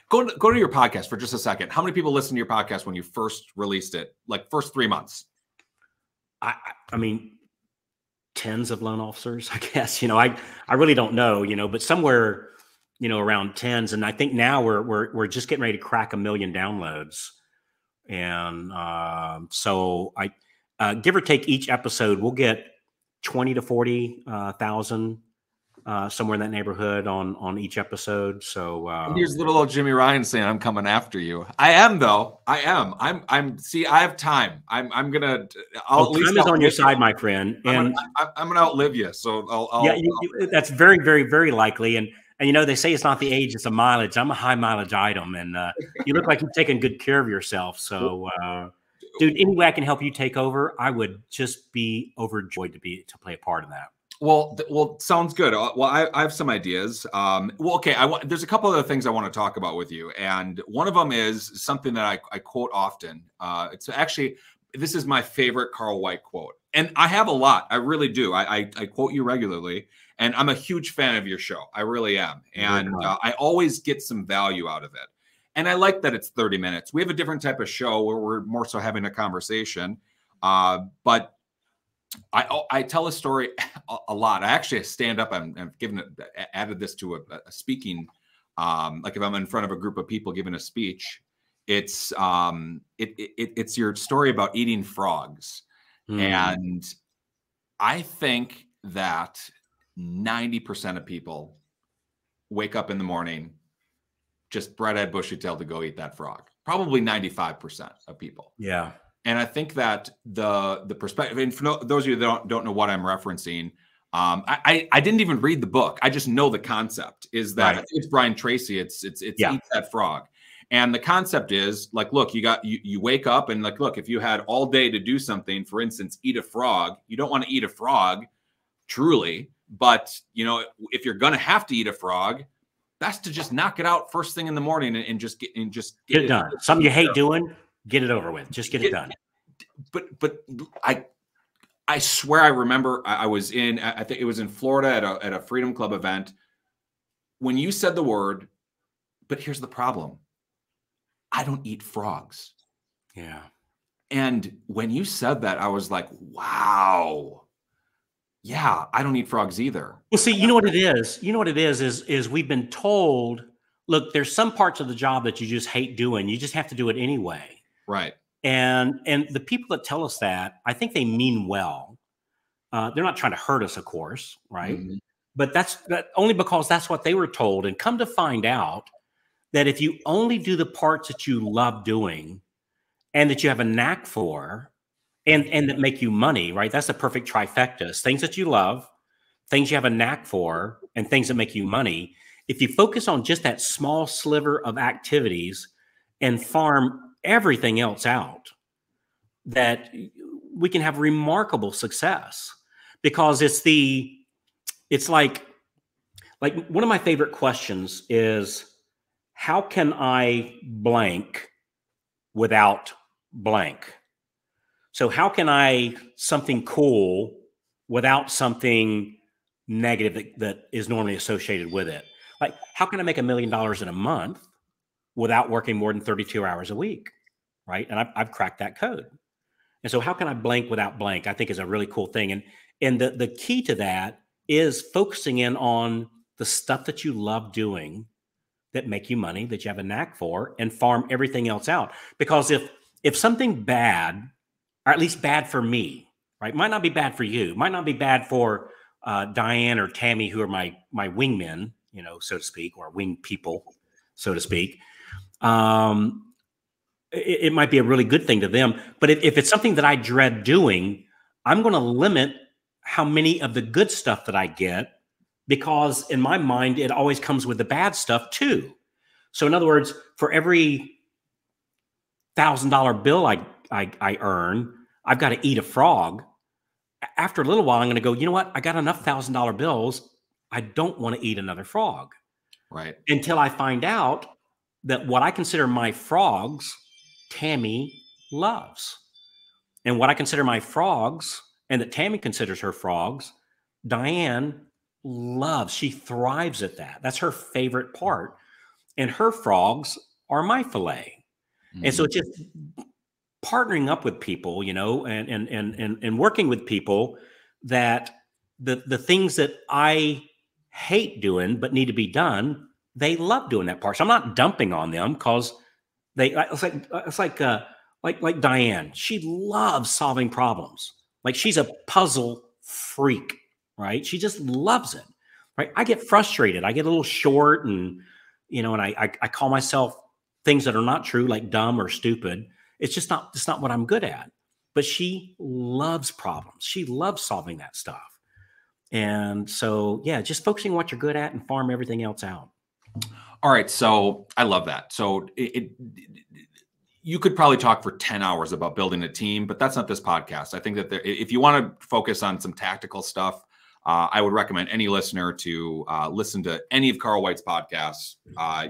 Go to your podcast for just a second. How many people listened to your podcast when you first released it? Like first 3 months? I mean, tens of loan officers, I guess. You know, I really don't know, you know, but somewhere, you know, around tens. And I think now we're just getting ready to crack 1 million downloads. And so I give or take each episode, we'll get 20 to 40,000 somewhere in that neighborhood on each episode. So here's little old Jimmy Ryan saying, "I'm coming after you." I am, though. I am. I'm. See, I have time. I'm gonna. I'll at least time is on your side, my friend. And I'm gonna outlive you. So I'll yeah, that's very, very, very likely. And you know, they say it's not the age, it's the mileage. I'm a high mileage item, and you look like you're taking good care of yourself. So, dude, any way I can help you take over, I would just be overjoyed to play a part in that. Well, sounds good. Well, I have some ideas. Okay. There's a couple other things I want to talk about with you. And one of them is something that I quote often. It's actually, this is my favorite Carl White quote. And I have a lot. I really do. I quote you regularly, and I'm a huge fan of your show. I really am. And I always get some value out of it. And I like that it's 30 minutes. We have a different type of show where we're more so having a conversation. But I tell a story a lot. I actually stand up and added this to a speaking, like if I'm in front of a group of people giving a speech, it's your story about eating frogs. And I think that 90% of people wake up in the morning, just bright-eyed, bushy-tailed to go eat that frog. Probably 95% of people. Yeah. And I think that the perspective, and for those of you that don't know what I'm referencing, I didn't even read the book. I just know the concept is that it's Brian Tracy. It's Eat That Frog. And the concept is like, look, you wake up and like, look, if you had all day to do something, for instance, eat a frog, you don't want to eat a frog truly, but you know, if you're going to have to eat a frog, best to just knock it out first thing in the morning and just get it done. Something you hate doing. Get it over with. Just get it done. But I swear I remember I was I think it was in Florida at a Freedom Club event when you said the word, but here's the problem. I don't eat frogs. Yeah. And when you said that, I was like, wow. Yeah, I don't eat frogs either. Well, see, you know what it is? You know what it is we've been told, look, there's some parts of the job that you just hate doing. You just have to do it anyway. Right. And the people that tell us that, I think they mean well. They're not trying to hurt us, of course, right? Mm-hmm. But that's only because that's what they were told. And come to find out that if you only do the parts that you love doing and that you have a knack for and that make you money, right? That's the perfect trifecta. Things that you love, things you have a knack for, and things that make you money. If you focus on just that small sliver of activities and farm everything else out, that we can have remarkable success, because it's like one of my favorite questions is, how can I blank without blank? So how can I something cool without something negative that is normally associated with it? Like, how can I make $1 million in a month without working more than 32 hours a week? Right. And I've cracked that code. And so how can I blank without blank? I think is a really cool thing. And the key to that is focusing in on the stuff that you love doing that make you money, that you have a knack for, and farm everything else out. Because if something bad, or at least bad for me, right, might not be bad for you, might not be bad for Diane or Tammy, who are my wingmen, you know, so to speak, or wing people, so to speak. It might be a really good thing to them. But if it's something that I dread doing, I'm going to limit how many of the good stuff that I get, because in my mind, it always comes with the bad stuff too. So in other words, for every $1,000 bill I earn, I've got to eat a frog. After a little while, I'm going to go, you know what? I got enough $1,000 bills. I don't want to eat another frog. Right. Until I find out that what I consider my frogs, Tammy loves. And what I consider my frogs, and that Tammy considers her frogs, Diane loves. She thrives at that. That's her favorite part. And her frogs are my filet. And so it's just partnering up with people, you know, and working with people that the things that I hate doing but need to be done, they love doing that part. So I'm not dumping on them, because it's like Diane. She loves solving problems. Like, she's a puzzle freak, right? She just loves it, right? I get frustrated. I get a little short, and you know, and I call myself things that are not true, like dumb or stupid. It's not what I'm good at. But she loves problems. She loves solving that stuff. And so, yeah, just focusing on what you're good at and farm everything else out. All right. So I love that. So you could probably talk for 10 hours about building a team, but that's not this podcast. I think that if you want to focus on some tactical stuff, I would recommend any listener to listen to any of Carl White's podcasts.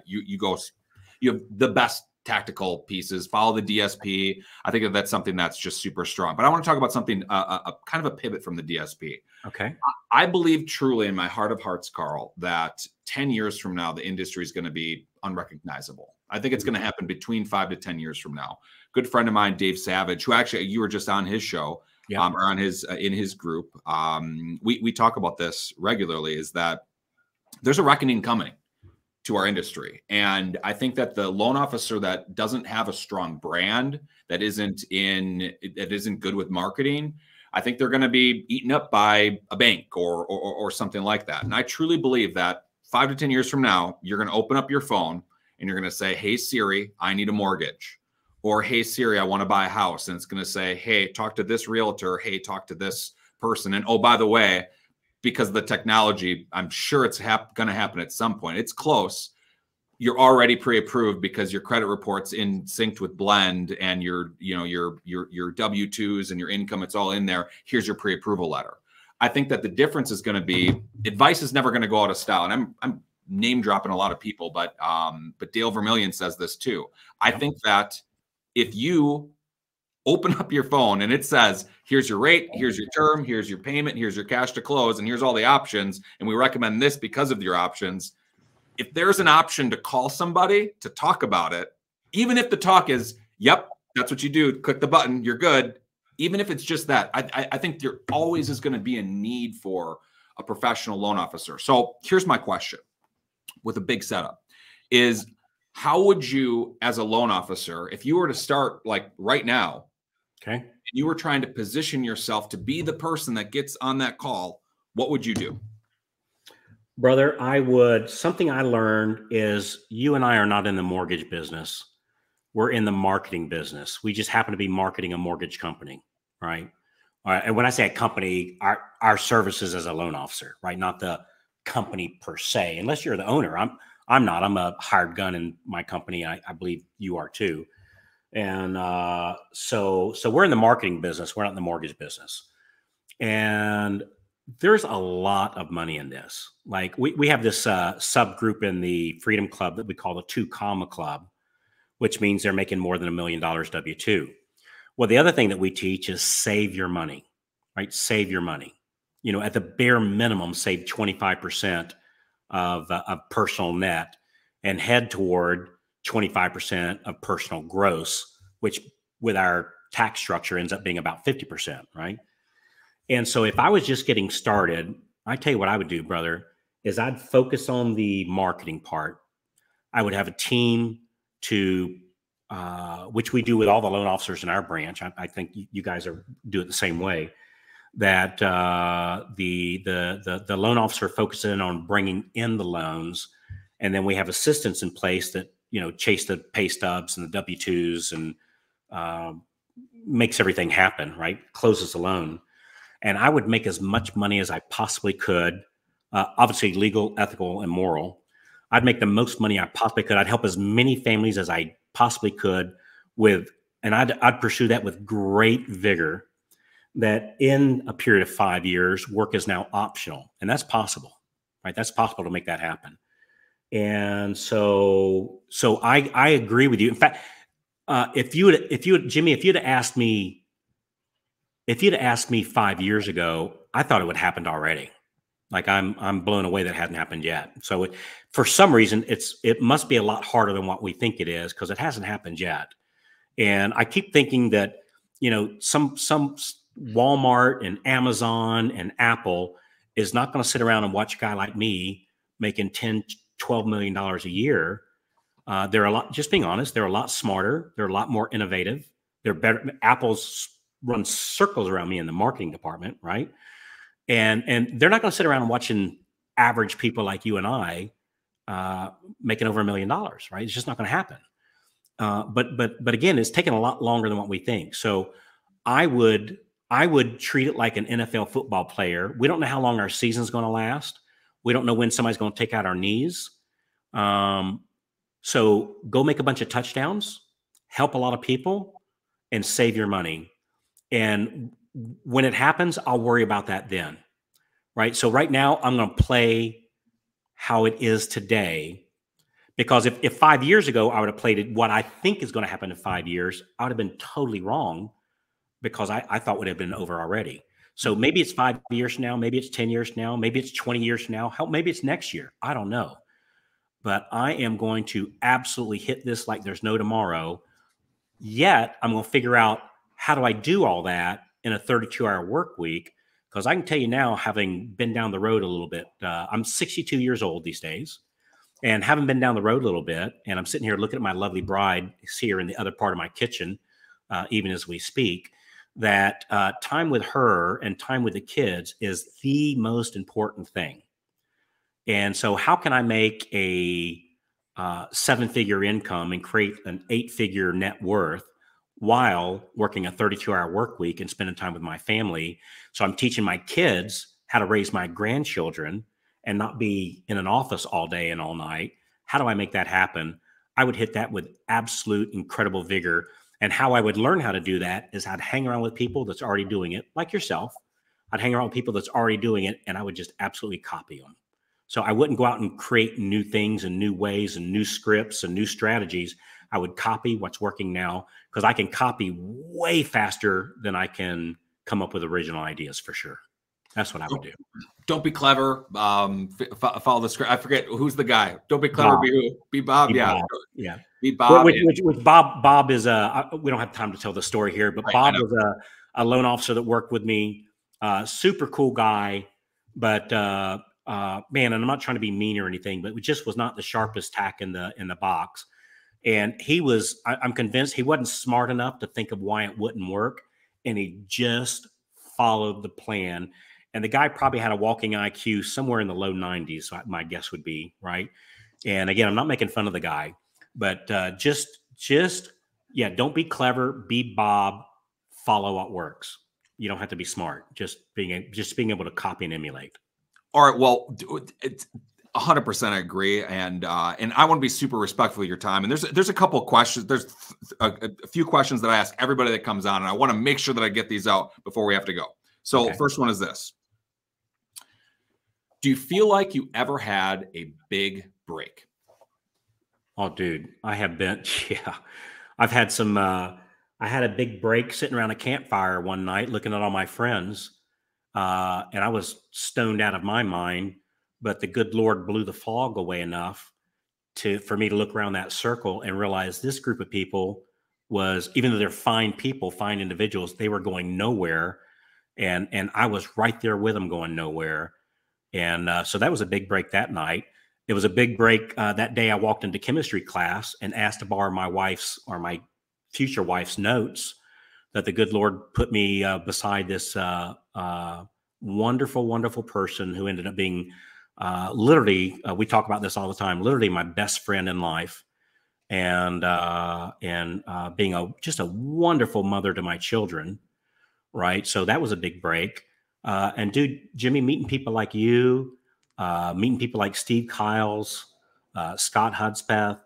You have the best tactical pieces. Follow the DSP. I think that's something that's just super strong. But I want to talk about something, a kind of a pivot from the DSP. Okay. I believe truly in my heart of hearts, Carl, that 10 years from now, the industry is going to be unrecognizable. I think it's going to happen between 5 to 10 years from now. Good friend of mine, Dave Savage, who actually you were just on his show, or on his in his group. We talk about this regularly, is that there's a reckoning coming to our industry. And I think that the loan officer that doesn't have a strong brand, that isn't good with marketing, I think they're going to be eaten up by a bank or something like that. And I truly believe that 5 to 10 years from now, you're going to open up your phone and you're going to say, "Hey Siri, I need a mortgage," or "Hey Siri, I want to buy a house." And it's going to say, "Hey, talk to this realtor. Hey, talk to this person." And oh, by the way, because of the technology, I'm sure it's going to happen at some point. It's close. You're already pre-approved because your credit report's in synced with Blend, and your W-2s and your income, it's all in there. Here's your pre-approval letter. I think that the difference is going to be, advice is never going to go out of style. And I'm name dropping a lot of people, but Dale Vermillion says this too. I think that if you open up your phone and it says, "Here's your rate, here's your term, here's your payment, here's your cash to close, and here's all the options, and we recommend this because of your options," if there's an option to call somebody to talk about it, even if the talk is, "Yep, that's what you do, click the button, you're good," even if it's just that, I think there always is going to be a need for a professional loan officer. So here's my question with a big setup is, how would you, as a loan officer, if you were to start like right now, okay, and you were trying to position yourself to be the person that gets on that call, what would you do? Brother, something I learned is you and I are not in the mortgage business. We're in the marketing business. We just happen to be marketing a mortgage company, right? And when I say a company, our services as a loan officer, right? Not the company per se, unless you're the owner. I'm not. I'm a hired gun in my company. I believe you are too. And so we're in the marketing business. We're not in the mortgage business. And there's a lot of money in this. Like we have this subgroup in the Freedom Club that we call the 2 Comma Club, which means they're making more than $1 million W-2. Well, the other thing that we teach is save your money, right? Save your money. You know, at the bare minimum, save 25% of personal net and head toward 25% of personal gross, which with our tax structure ends up being about 50%, right? And so if I was just getting started, I tell you what I would do, brother, is I'd focus on the marketing part. I would have a team to, which we do with all the loan officers in our branch. I think you guys do it the same way. That the loan officer focuses in on bringing in the loans, and then we have assistants in place that chase the pay stubs and the W-2s and makes everything happen, right? Closes the loan. And I would make as much money as I possibly could, obviously legal, ethical, and moral. I'd make the most money I possibly could. I'd help as many families as I possibly could and I'd pursue that with great vigor. That in a period of 5 years, work is now optional, and that's possible, right? That's possible to make that happen. And so I agree with you. In fact, Jimmy, if you'd asked me 5 years ago, I thought it would have happened already. Like I'm blown away that it hadn't happened yet. So for some reason, it must be a lot harder than what we think it is, because it hasn't happened yet. And I keep thinking that some Walmart and Amazon and Apple is not going to sit around and watch a guy like me making $10, $12 million a year. They're a lot, just being honest, they're a lot smarter. They're a lot more innovative. They're better. Apple's run circles around me in the marketing department, right? And they're not going to sit around and watching average people like you and I making over $1 million, right? It's just not going to happen. But again, it's taken a lot longer than what we think. So I would treat it like an NFL football player. We don't know how long our season's going to last. We don't know when somebody's going to take out our knees. So go make a bunch of touchdowns, help a lot of people, and save your money. And when it happens, I'll worry about that then, right? So right now, I'm going to play how it is today. Because if 5 years ago, I would have played it what I think is going to happen in 5 years, I would have been totally wrong, because I thought would have been over already. So maybe it's 5 years from now, maybe it's 10 years from now, maybe it's 20 years from now, maybe it's next year. I don't know. But I am going to absolutely hit this like there's no tomorrow. Yet I'm going to figure out, how do I do all that in a 32-hour work week? Because I can tell you now, having been down the road a little bit, I'm 62 years old these days. And having been down the road a little bit, and I'm sitting here looking at my lovely bride here in the other part of my kitchen, even as we speak, that time with her and time with the kids is the most important thing. And so how can I make a 7-figure income and create an 8-figure net worth while working a 32-hour work week and spending time with my family? So I'm teaching my kids how to raise my grandchildren and not be in an office all day and all night. How do I make that happen? I would hit that with absolute incredible vigor. And how I would learn how to do that is I'd hang around with people that's already doing it, like yourself. I'd hang around with people that's already doing it, and I would just absolutely copy them. So I wouldn't go out and create new things and new ways and new scripts and new strategies. I would copy what's working now, because I can copy way faster than I can come up with original ideas, for sure. That's what I would do. Don't be clever. Follow the script. I forget who's the guy. Don't be clever. Bob. Be Bob. Be Yeah. Bob. Yeah. Be Bob. Which Bob is we don't have time to tell the story here, but right, Bob was a loan officer that worked with me. Super cool guy, but man, and I'm not trying to be mean or anything, but it just was not the sharpest tack in the box. And I'm convinced he wasn't smart enough to think of why it wouldn't work. And he just followed the plan. And the guy probably had a walking IQ somewhere in the low 90s, my guess would be, right? And again, I'm not making fun of the guy, but yeah, don't be clever, be Bob, follow what works. You don't have to be smart, just being able to copy and emulate. All right, well, it's 100% I agree, and I want to be super respectful of your time. And there's a couple of questions. There's a few questions that I ask everybody that comes on, and I want to make sure that I get these out before we have to go. So okay. First one is this. Do you feel like you ever had a big break? Oh, dude, I have been, yeah. I've had some, I had a big break sitting around a campfire one night looking at all my friends, and I was stoned out of my mind, but the good Lord blew the fog away enough for me to look around that circle and realize this group of people was, even though they're fine people, fine individuals, they were going nowhere. And I was right there with them going nowhere. And so that was a big break that night. It was a big break that day. I walked into chemistry class and asked to borrow my wife's, or my future wife's, notes, that the good Lord put me beside this wonderful, wonderful person who ended up being literally, we talk about this all the time, literally my best friend in life, and being just a wonderful mother to my children. Right. So that was a big break. And dude, Jimmy, meeting people like you, meeting people like Steve Kiles, Scott Hudspeth,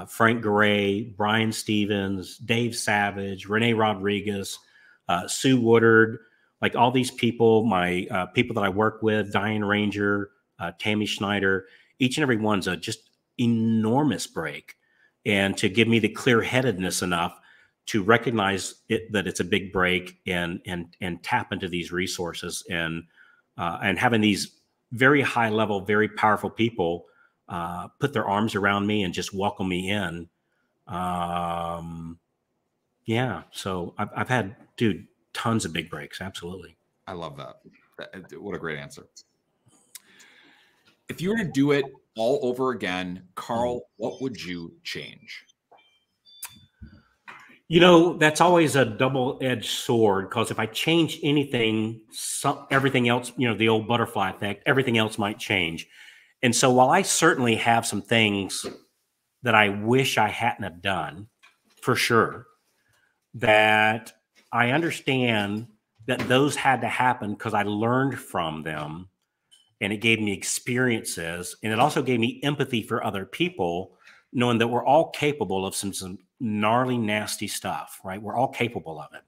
Frank Garay, Brian Stevens, Dave Savage, Renee Rodriguez, Sue Woodard, like all these people, my people that I work with, Diane Ranger, Tammy Schneider, each and every one's a just enormous break. And to give me the clear-headedness enough to recognize that it's a big break and tap into these resources, and having these very high level, very powerful people put their arms around me and just welcome me in. Yeah. So I've had, dude, tons of big breaks. Absolutely. I love that. What a great answer. If you were to do it all over again, Carl, what would you change? You know, that's always a double-edged sword, because if I change anything, everything else, you know, the old butterfly effect, everything else might change. And so while I certainly have some things that I wish I hadn't have done, for sure, that I understand that those had to happen because I learned from them, and it gave me experiences, and it also gave me empathy for other people, knowing that we're all capable of some gnarly, nasty stuff, right? We're all capable of it.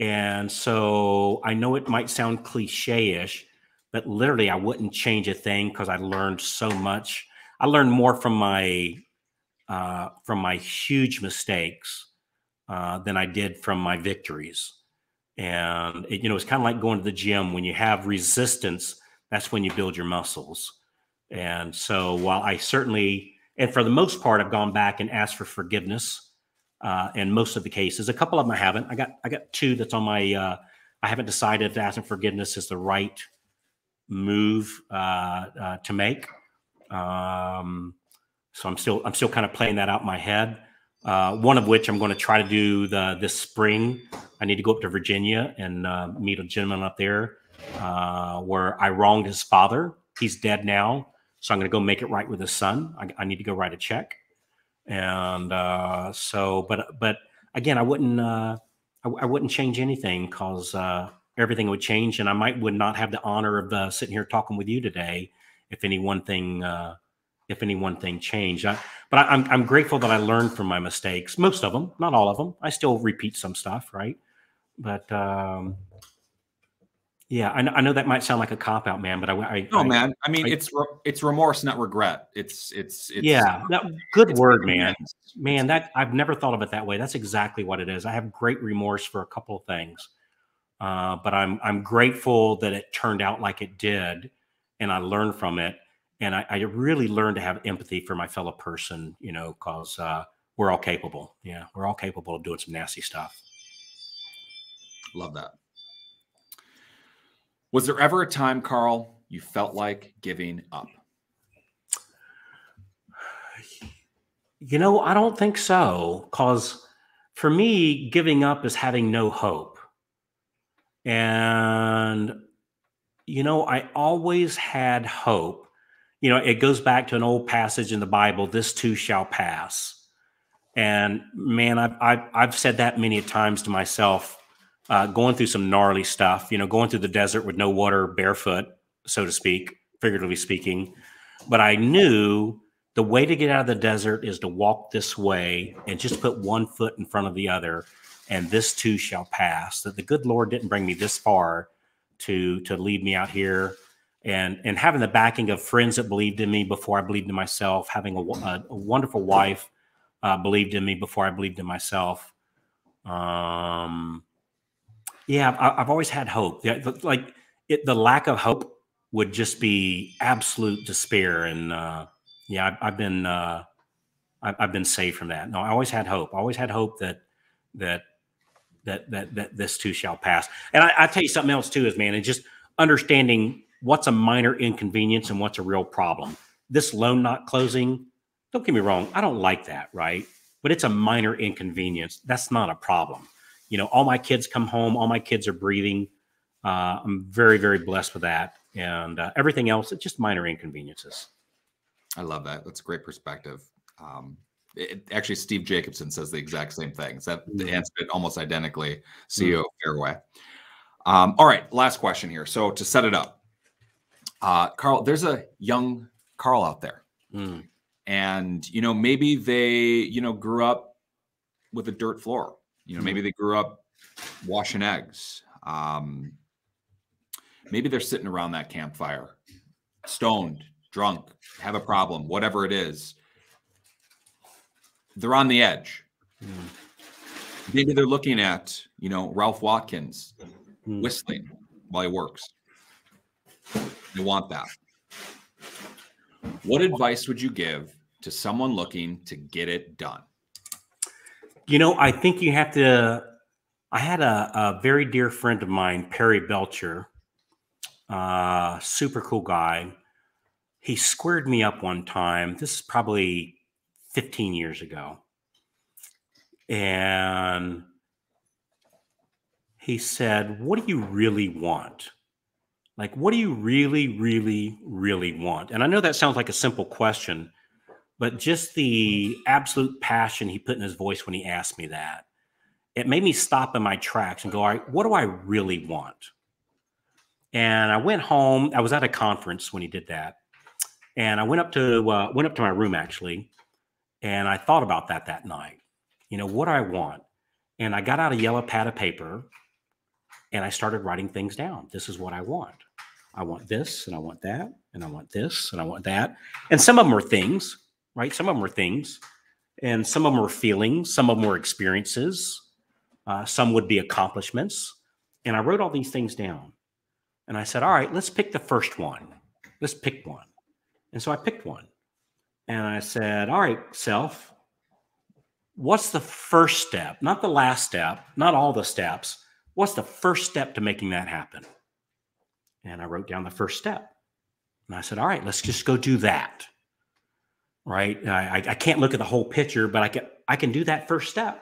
And so I know it might sound cliche-ish, but literally I wouldn't change a thing because I learned so much. I learned more from my huge mistakes than I did from my victories. And you know, it's kind of like going to the gym. When you have resistance, that's when you build your muscles. And so while I certainly, and for the most part, I've gone back and asked for forgiveness in most of the cases. A couple of them I haven't. I got two that's on my, I haven't decided if asking forgiveness is the right move to make. So I'm still kind of playing that out in my head. One of which I'm going to try to do this spring. I need to go up to Virginia and meet a gentleman up there where I wronged his father. He's dead now. So I'm going to go make it right with his son. I need to go write a check. And but again, I wouldn't change anything, because everything would change, and I would not have the honor of sitting here talking with you today if any one thing changed. But I'm grateful that I learned from my mistakes. Most of them, not all of them. I still repeat some stuff, right? But yeah, I know that might sound like a cop out, man, but man. I mean, it's remorse, not regret. It's yeah, good word, man. Man, that I've never thought of it that way. That's exactly what it is. I have great remorse for a couple of things, but I'm grateful that it turned out like it did, and I learned from it, and I really learned to have empathy for my fellow person, you know, because we're all capable. Yeah, we're all capable of doing some nasty stuff. Love that. Was there ever a time, Carl, you felt like giving up? You know, I don't think so, because for me, giving up is having no hope. And, you know, I always had hope. You know, it goes back to an old passage in the Bible, this too shall pass. And man, I've said that many times to myself, going through some gnarly stuff, you know, going through the desert with no water, barefoot, so to speak, figuratively speaking. But I knew the way to get out of the desert is to walk this way and just put one foot in front of the other, and this too shall pass. That the good Lord didn't bring me this far to leave me out here. And having the backing of friends that believed in me before I believed in myself, having a wonderful wife believed in me before I believed in myself. Yeah, I've always had hope. Like the lack of hope would just be absolute despair. And yeah, I've been saved from that. No, I always had hope. I always had hope that that this too shall pass. And I tell you something else too is, man, and just understanding what's a minor inconvenience and what's a real problem. This loan not closing, don't get me wrong, I don't like that, right? But it's a minor inconvenience. That's not a problem. You know, all my kids come home, all my kids are breathing. I'm very, very blessed with that. And everything else, it's just minor inconveniences. I love that. That's a great perspective. Actually, Steve Jacobson says the exact same thing. That answered it almost identically. CEO of Fairway. All right, last question here. So to set it up, Carl, there's a young Carl out there, and you know, maybe they, you know, grew up with a dirt floor. You know, maybe they grew up washing eggs. Maybe they're sitting around that campfire, stoned, drunk, have a problem, whatever it is. They're on the edge. Maybe they're looking at, you know, Ralph Watkins whistling while he works. They want that. What advice would you give to someone looking to get it done? You know, I think you have to. I had a very dear friend of mine, Perry Belcher, super cool guy. He squared me up one time. This is probably 15 years ago. And he said, what do you really want? Like, what do you really, really, really want? And I know that sounds like a simple question, but just the absolute passion he put in his voice when he asked me that, it made me stop in my tracks and go, all right, what do I really want? And I went home. I was at a conference when he did that. And I went up to my room, actually, and I thought about that night. You know, what do I want? And I got out a yellow pad of paper, and I started writing things down. This is what I want. I want this, and I want that, and I want this, and I want that. And some of them were things, right? Some of them were things, and some of them were feelings. Some of them were experiences. Some would be accomplishments. And I wrote all these things down. And I said, all right, let's pick the first one. Let's pick one. And so I picked one. And I said, all right, self, what's the first step? Not the last step, not all the steps. What's the first step to making that happen? And I wrote down the first step. And I said, all right, let's just go do that. Right? I can't look at the whole picture, but I can do that first step.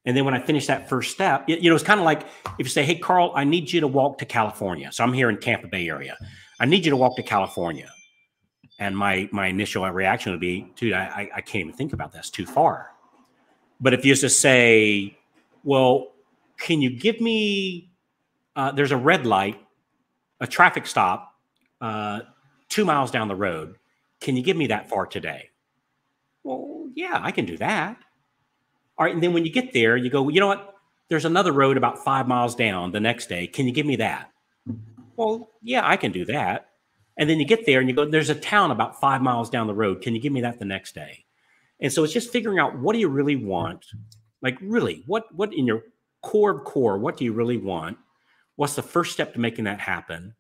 And then when I finish that first step, you know, it's kind of like if you say, hey, Carl, I need you to walk to California. So I'm here in Tampa Bay area. I need you to walk to California. And my initial reaction would be, dude, I can't even think about that. It's too far. But if you just say, well, can you give me, there's a red light, a traffic stop 2 miles down the road. Can you give me that far today? Well, yeah, I can do that. All right. And then when you get there, you go, you know what? There's another road about 5 miles down the next day. Can you give me that? Well, yeah, I can do that. And then you get there and you go, there's a town about 5 miles down the road. Can you give me that the next day? And so it's just figuring out, what do you really want? Like, really, what in your core of core, what do you really want? What's the first step to making that happen?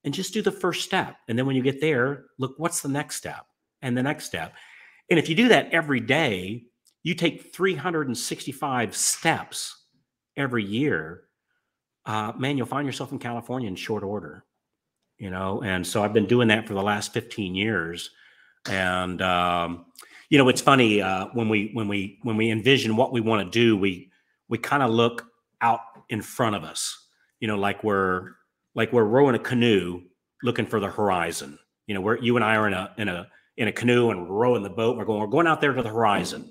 And just do the first step. And then when you get there, look, what's the next step and the next step? And if you do that every day, you take 365 steps every year, man, you'll find yourself in California in short order, you know? And so I've been doing that for the last 15 years. And, you know, it's funny, when we envision what we want to do, we kind of look out in front of us, you know, like we're rowing a canoe looking for the horizon. You know, where you and I are in a canoe and we're rowing the boat. We're going out there to the horizon.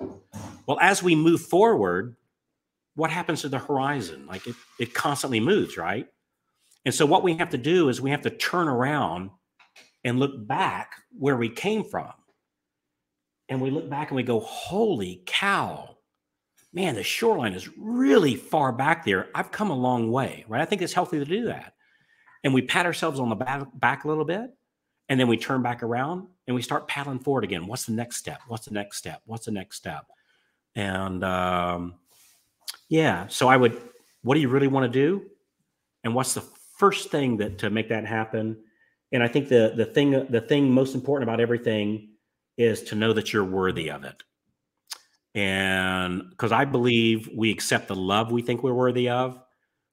Well, as we move forward, what happens to the horizon? Like it constantly moves, right? And so what we have to do is we have to turn around and look back where we came from. And we look back and we go, holy cow, man, the shoreline is really far back there. I've come a long way, right? I think it's healthy to do that. And we pat ourselves on the back a little bit. And then we turn back around and we start paddling forward again. What's the next step? What's the next step? What's the next step? And yeah, so what do you really want to do? And what's the first thing to make that happen? And I think the thing most important about everything is to know that you're worthy of it. And because I believe we accept the love we think we're worthy of,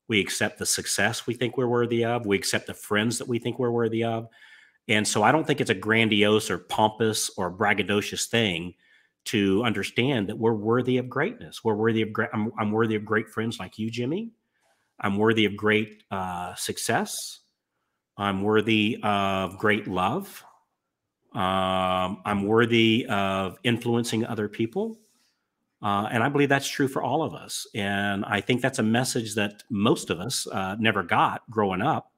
we accept the success we think we're worthy of, we accept the friends that we think we're worthy of. And so I don't think it's a grandiose or pompous or braggadocious thing to understand that we're worthy of greatness. We're worthy of I'm worthy of great friends like you, Jimmy. I'm worthy of great success. I'm worthy of great love. I'm worthy of influencing other people. And I believe that's true for all of us. And I think that's a message that most of us never got growing up.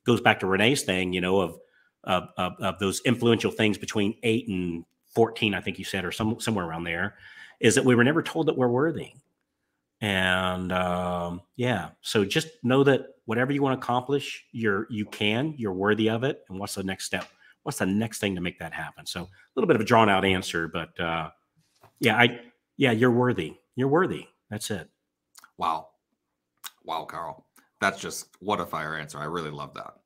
Goes back to Renee's thing, you know, of those influential things between 8 and 14, I think you said, or somewhere around there, is that we were never told that we're worthy. And yeah, so just know that whatever you want to accomplish, you're worthy of it. And what's the next step? What's the next thing to make that happen? So a little bit of a drawn out answer, but yeah, you're worthy. You're worthy. That's it. Wow. Wow, Carl. That's just what a fire answer. I really love that.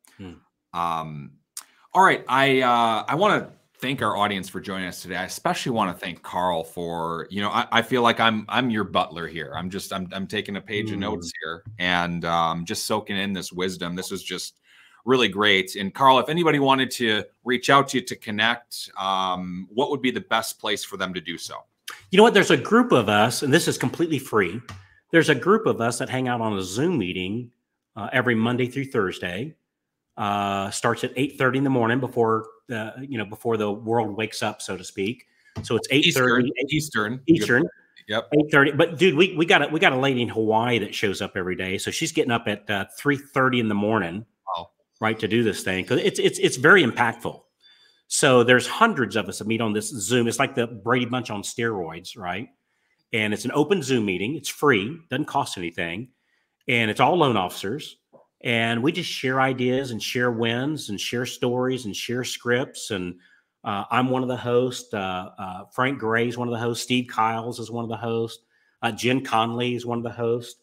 All right. I want to thank our audience for joining us today. I especially want to thank Carl for, you know, I feel like I'm your butler here. I'm taking a page of notes here and just soaking in this wisdom. This was just really great. And Carl, if anybody wanted to reach out to you to connect, what would be the best place for them to do so? You know what? There's a group of us, and this is completely free. There's a group of us that hang out on a Zoom meeting every Monday through Thursday. Starts at 8:30 in the morning before the world wakes up, so to speak. So it's 8:30 Eastern. Yep. 8:30. But dude, we got a lady in Hawaii that shows up every day. So she's getting up at 3:30 in the morning, right, to do this thing, because it's very impactful. So there's hundreds of us that meet on this Zoom. It's like the Brady Bunch on steroids, right? And it's an open Zoom meeting. It's free, doesn't cost anything, and it's all loan officers. And we just share ideas and share wins and share stories and share scripts. And I'm one of the hosts. Frank Gray is one of the hosts. Steve Kiles is one of the hosts. Jen Conley is one of the hosts.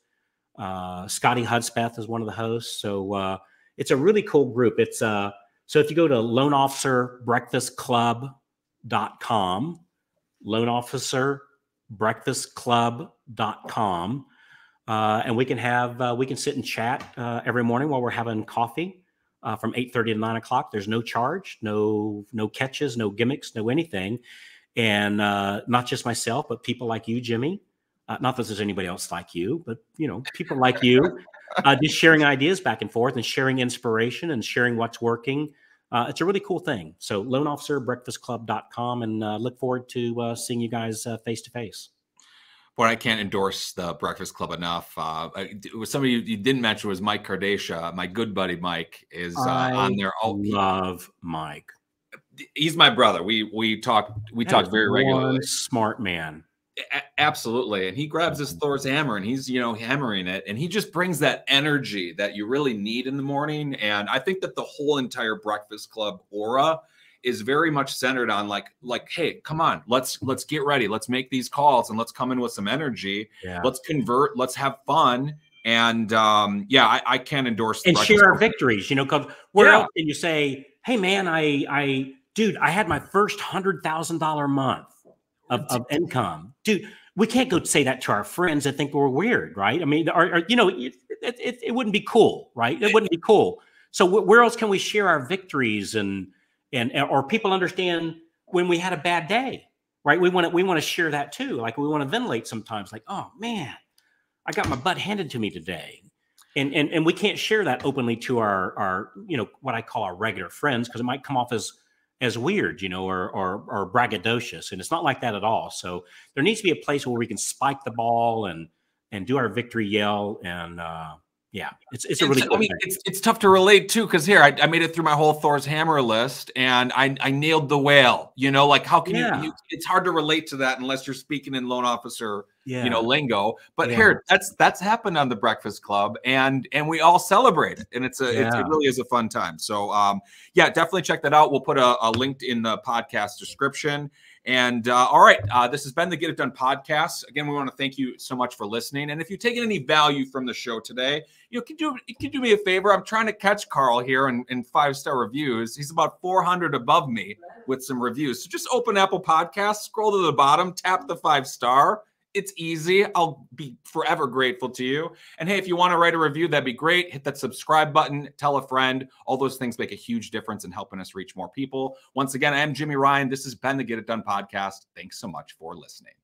Scotty Hudspeth is one of the hosts. So it's a really cool group. It's so if you go to loanofficerbreakfastclub.com, loanofficerbreakfastclub.com. And we can sit and chat every morning while we're having coffee from 8:30 to 9 o'clock. There's no charge, no catches, no gimmicks, no anything. And not just myself, but people like you, Jimmy. Not that there's anybody else like you, but you know, people like you, just sharing ideas back and forth and sharing inspiration and sharing what's working. It's a really cool thing. So loanofficerbreakfastclub.com, and look forward to seeing you guys face to face. Boy, I can't endorse the Breakfast Club enough. Somebody you didn't mention was Mike Kardashian. My good buddy Mike is on there. Oh, love Mike. He's my brother. We talk very regularly. Smart man. Absolutely. And he grabs his Thor's hammer and he's, hammering it. And he just brings that energy that you really need in the morning. And I think that the whole entire Breakfast Club aura is very much centered on like, hey, come on, let's get ready. Let's make these calls and let's come in with some energy. Yeah. Let's convert. Let's have fun. And I can't endorse and share our victories. Because where else can you say, hey man, I had my first $100,000 month of income, dude. We can't go say that to our friends that think we're weird, right? I mean, it wouldn't be cool, right? It wouldn't be cool. So where else can we share our victories or people understand when we had a bad day, right? We want to share that too. Like we want to ventilate sometimes, like, oh man, I got my butt handed to me today. And we can't share that openly to our what I call our regular friends, because it might come off as weird, or braggadocious. And it's not like that at all. So there needs to be a place where we can spike the ball and do our victory yell. And it's a really cool thing. It's tough to relate too, because here I made it through my whole Thor's hammer list and I nailed the whale. Like how can you? It's hard to relate to that unless you're speaking in loan officer lingo. But Yeah. here, that's happened on the Breakfast Club, and we all celebrate it, and it really is a fun time. So yeah, definitely check that out. We'll put a link in the podcast description. And all right, this has been the Get It Done podcast. Again, we want to thank you so much for listening. And if you've taken any value from the show today, can do me a favor. I'm trying to catch Carl here in 5-star reviews. He's about 400 above me with some reviews. So just open Apple Podcasts, scroll to the bottom, tap the 5-star. It's easy. I'll be forever grateful to you. And hey, if you want to write a review, that'd be great. Hit that subscribe button, tell a friend. All those things make a huge difference in helping us reach more people. Once again, I am Jimmy Ryan. This has been the Get It Done podcast. Thanks so much for listening.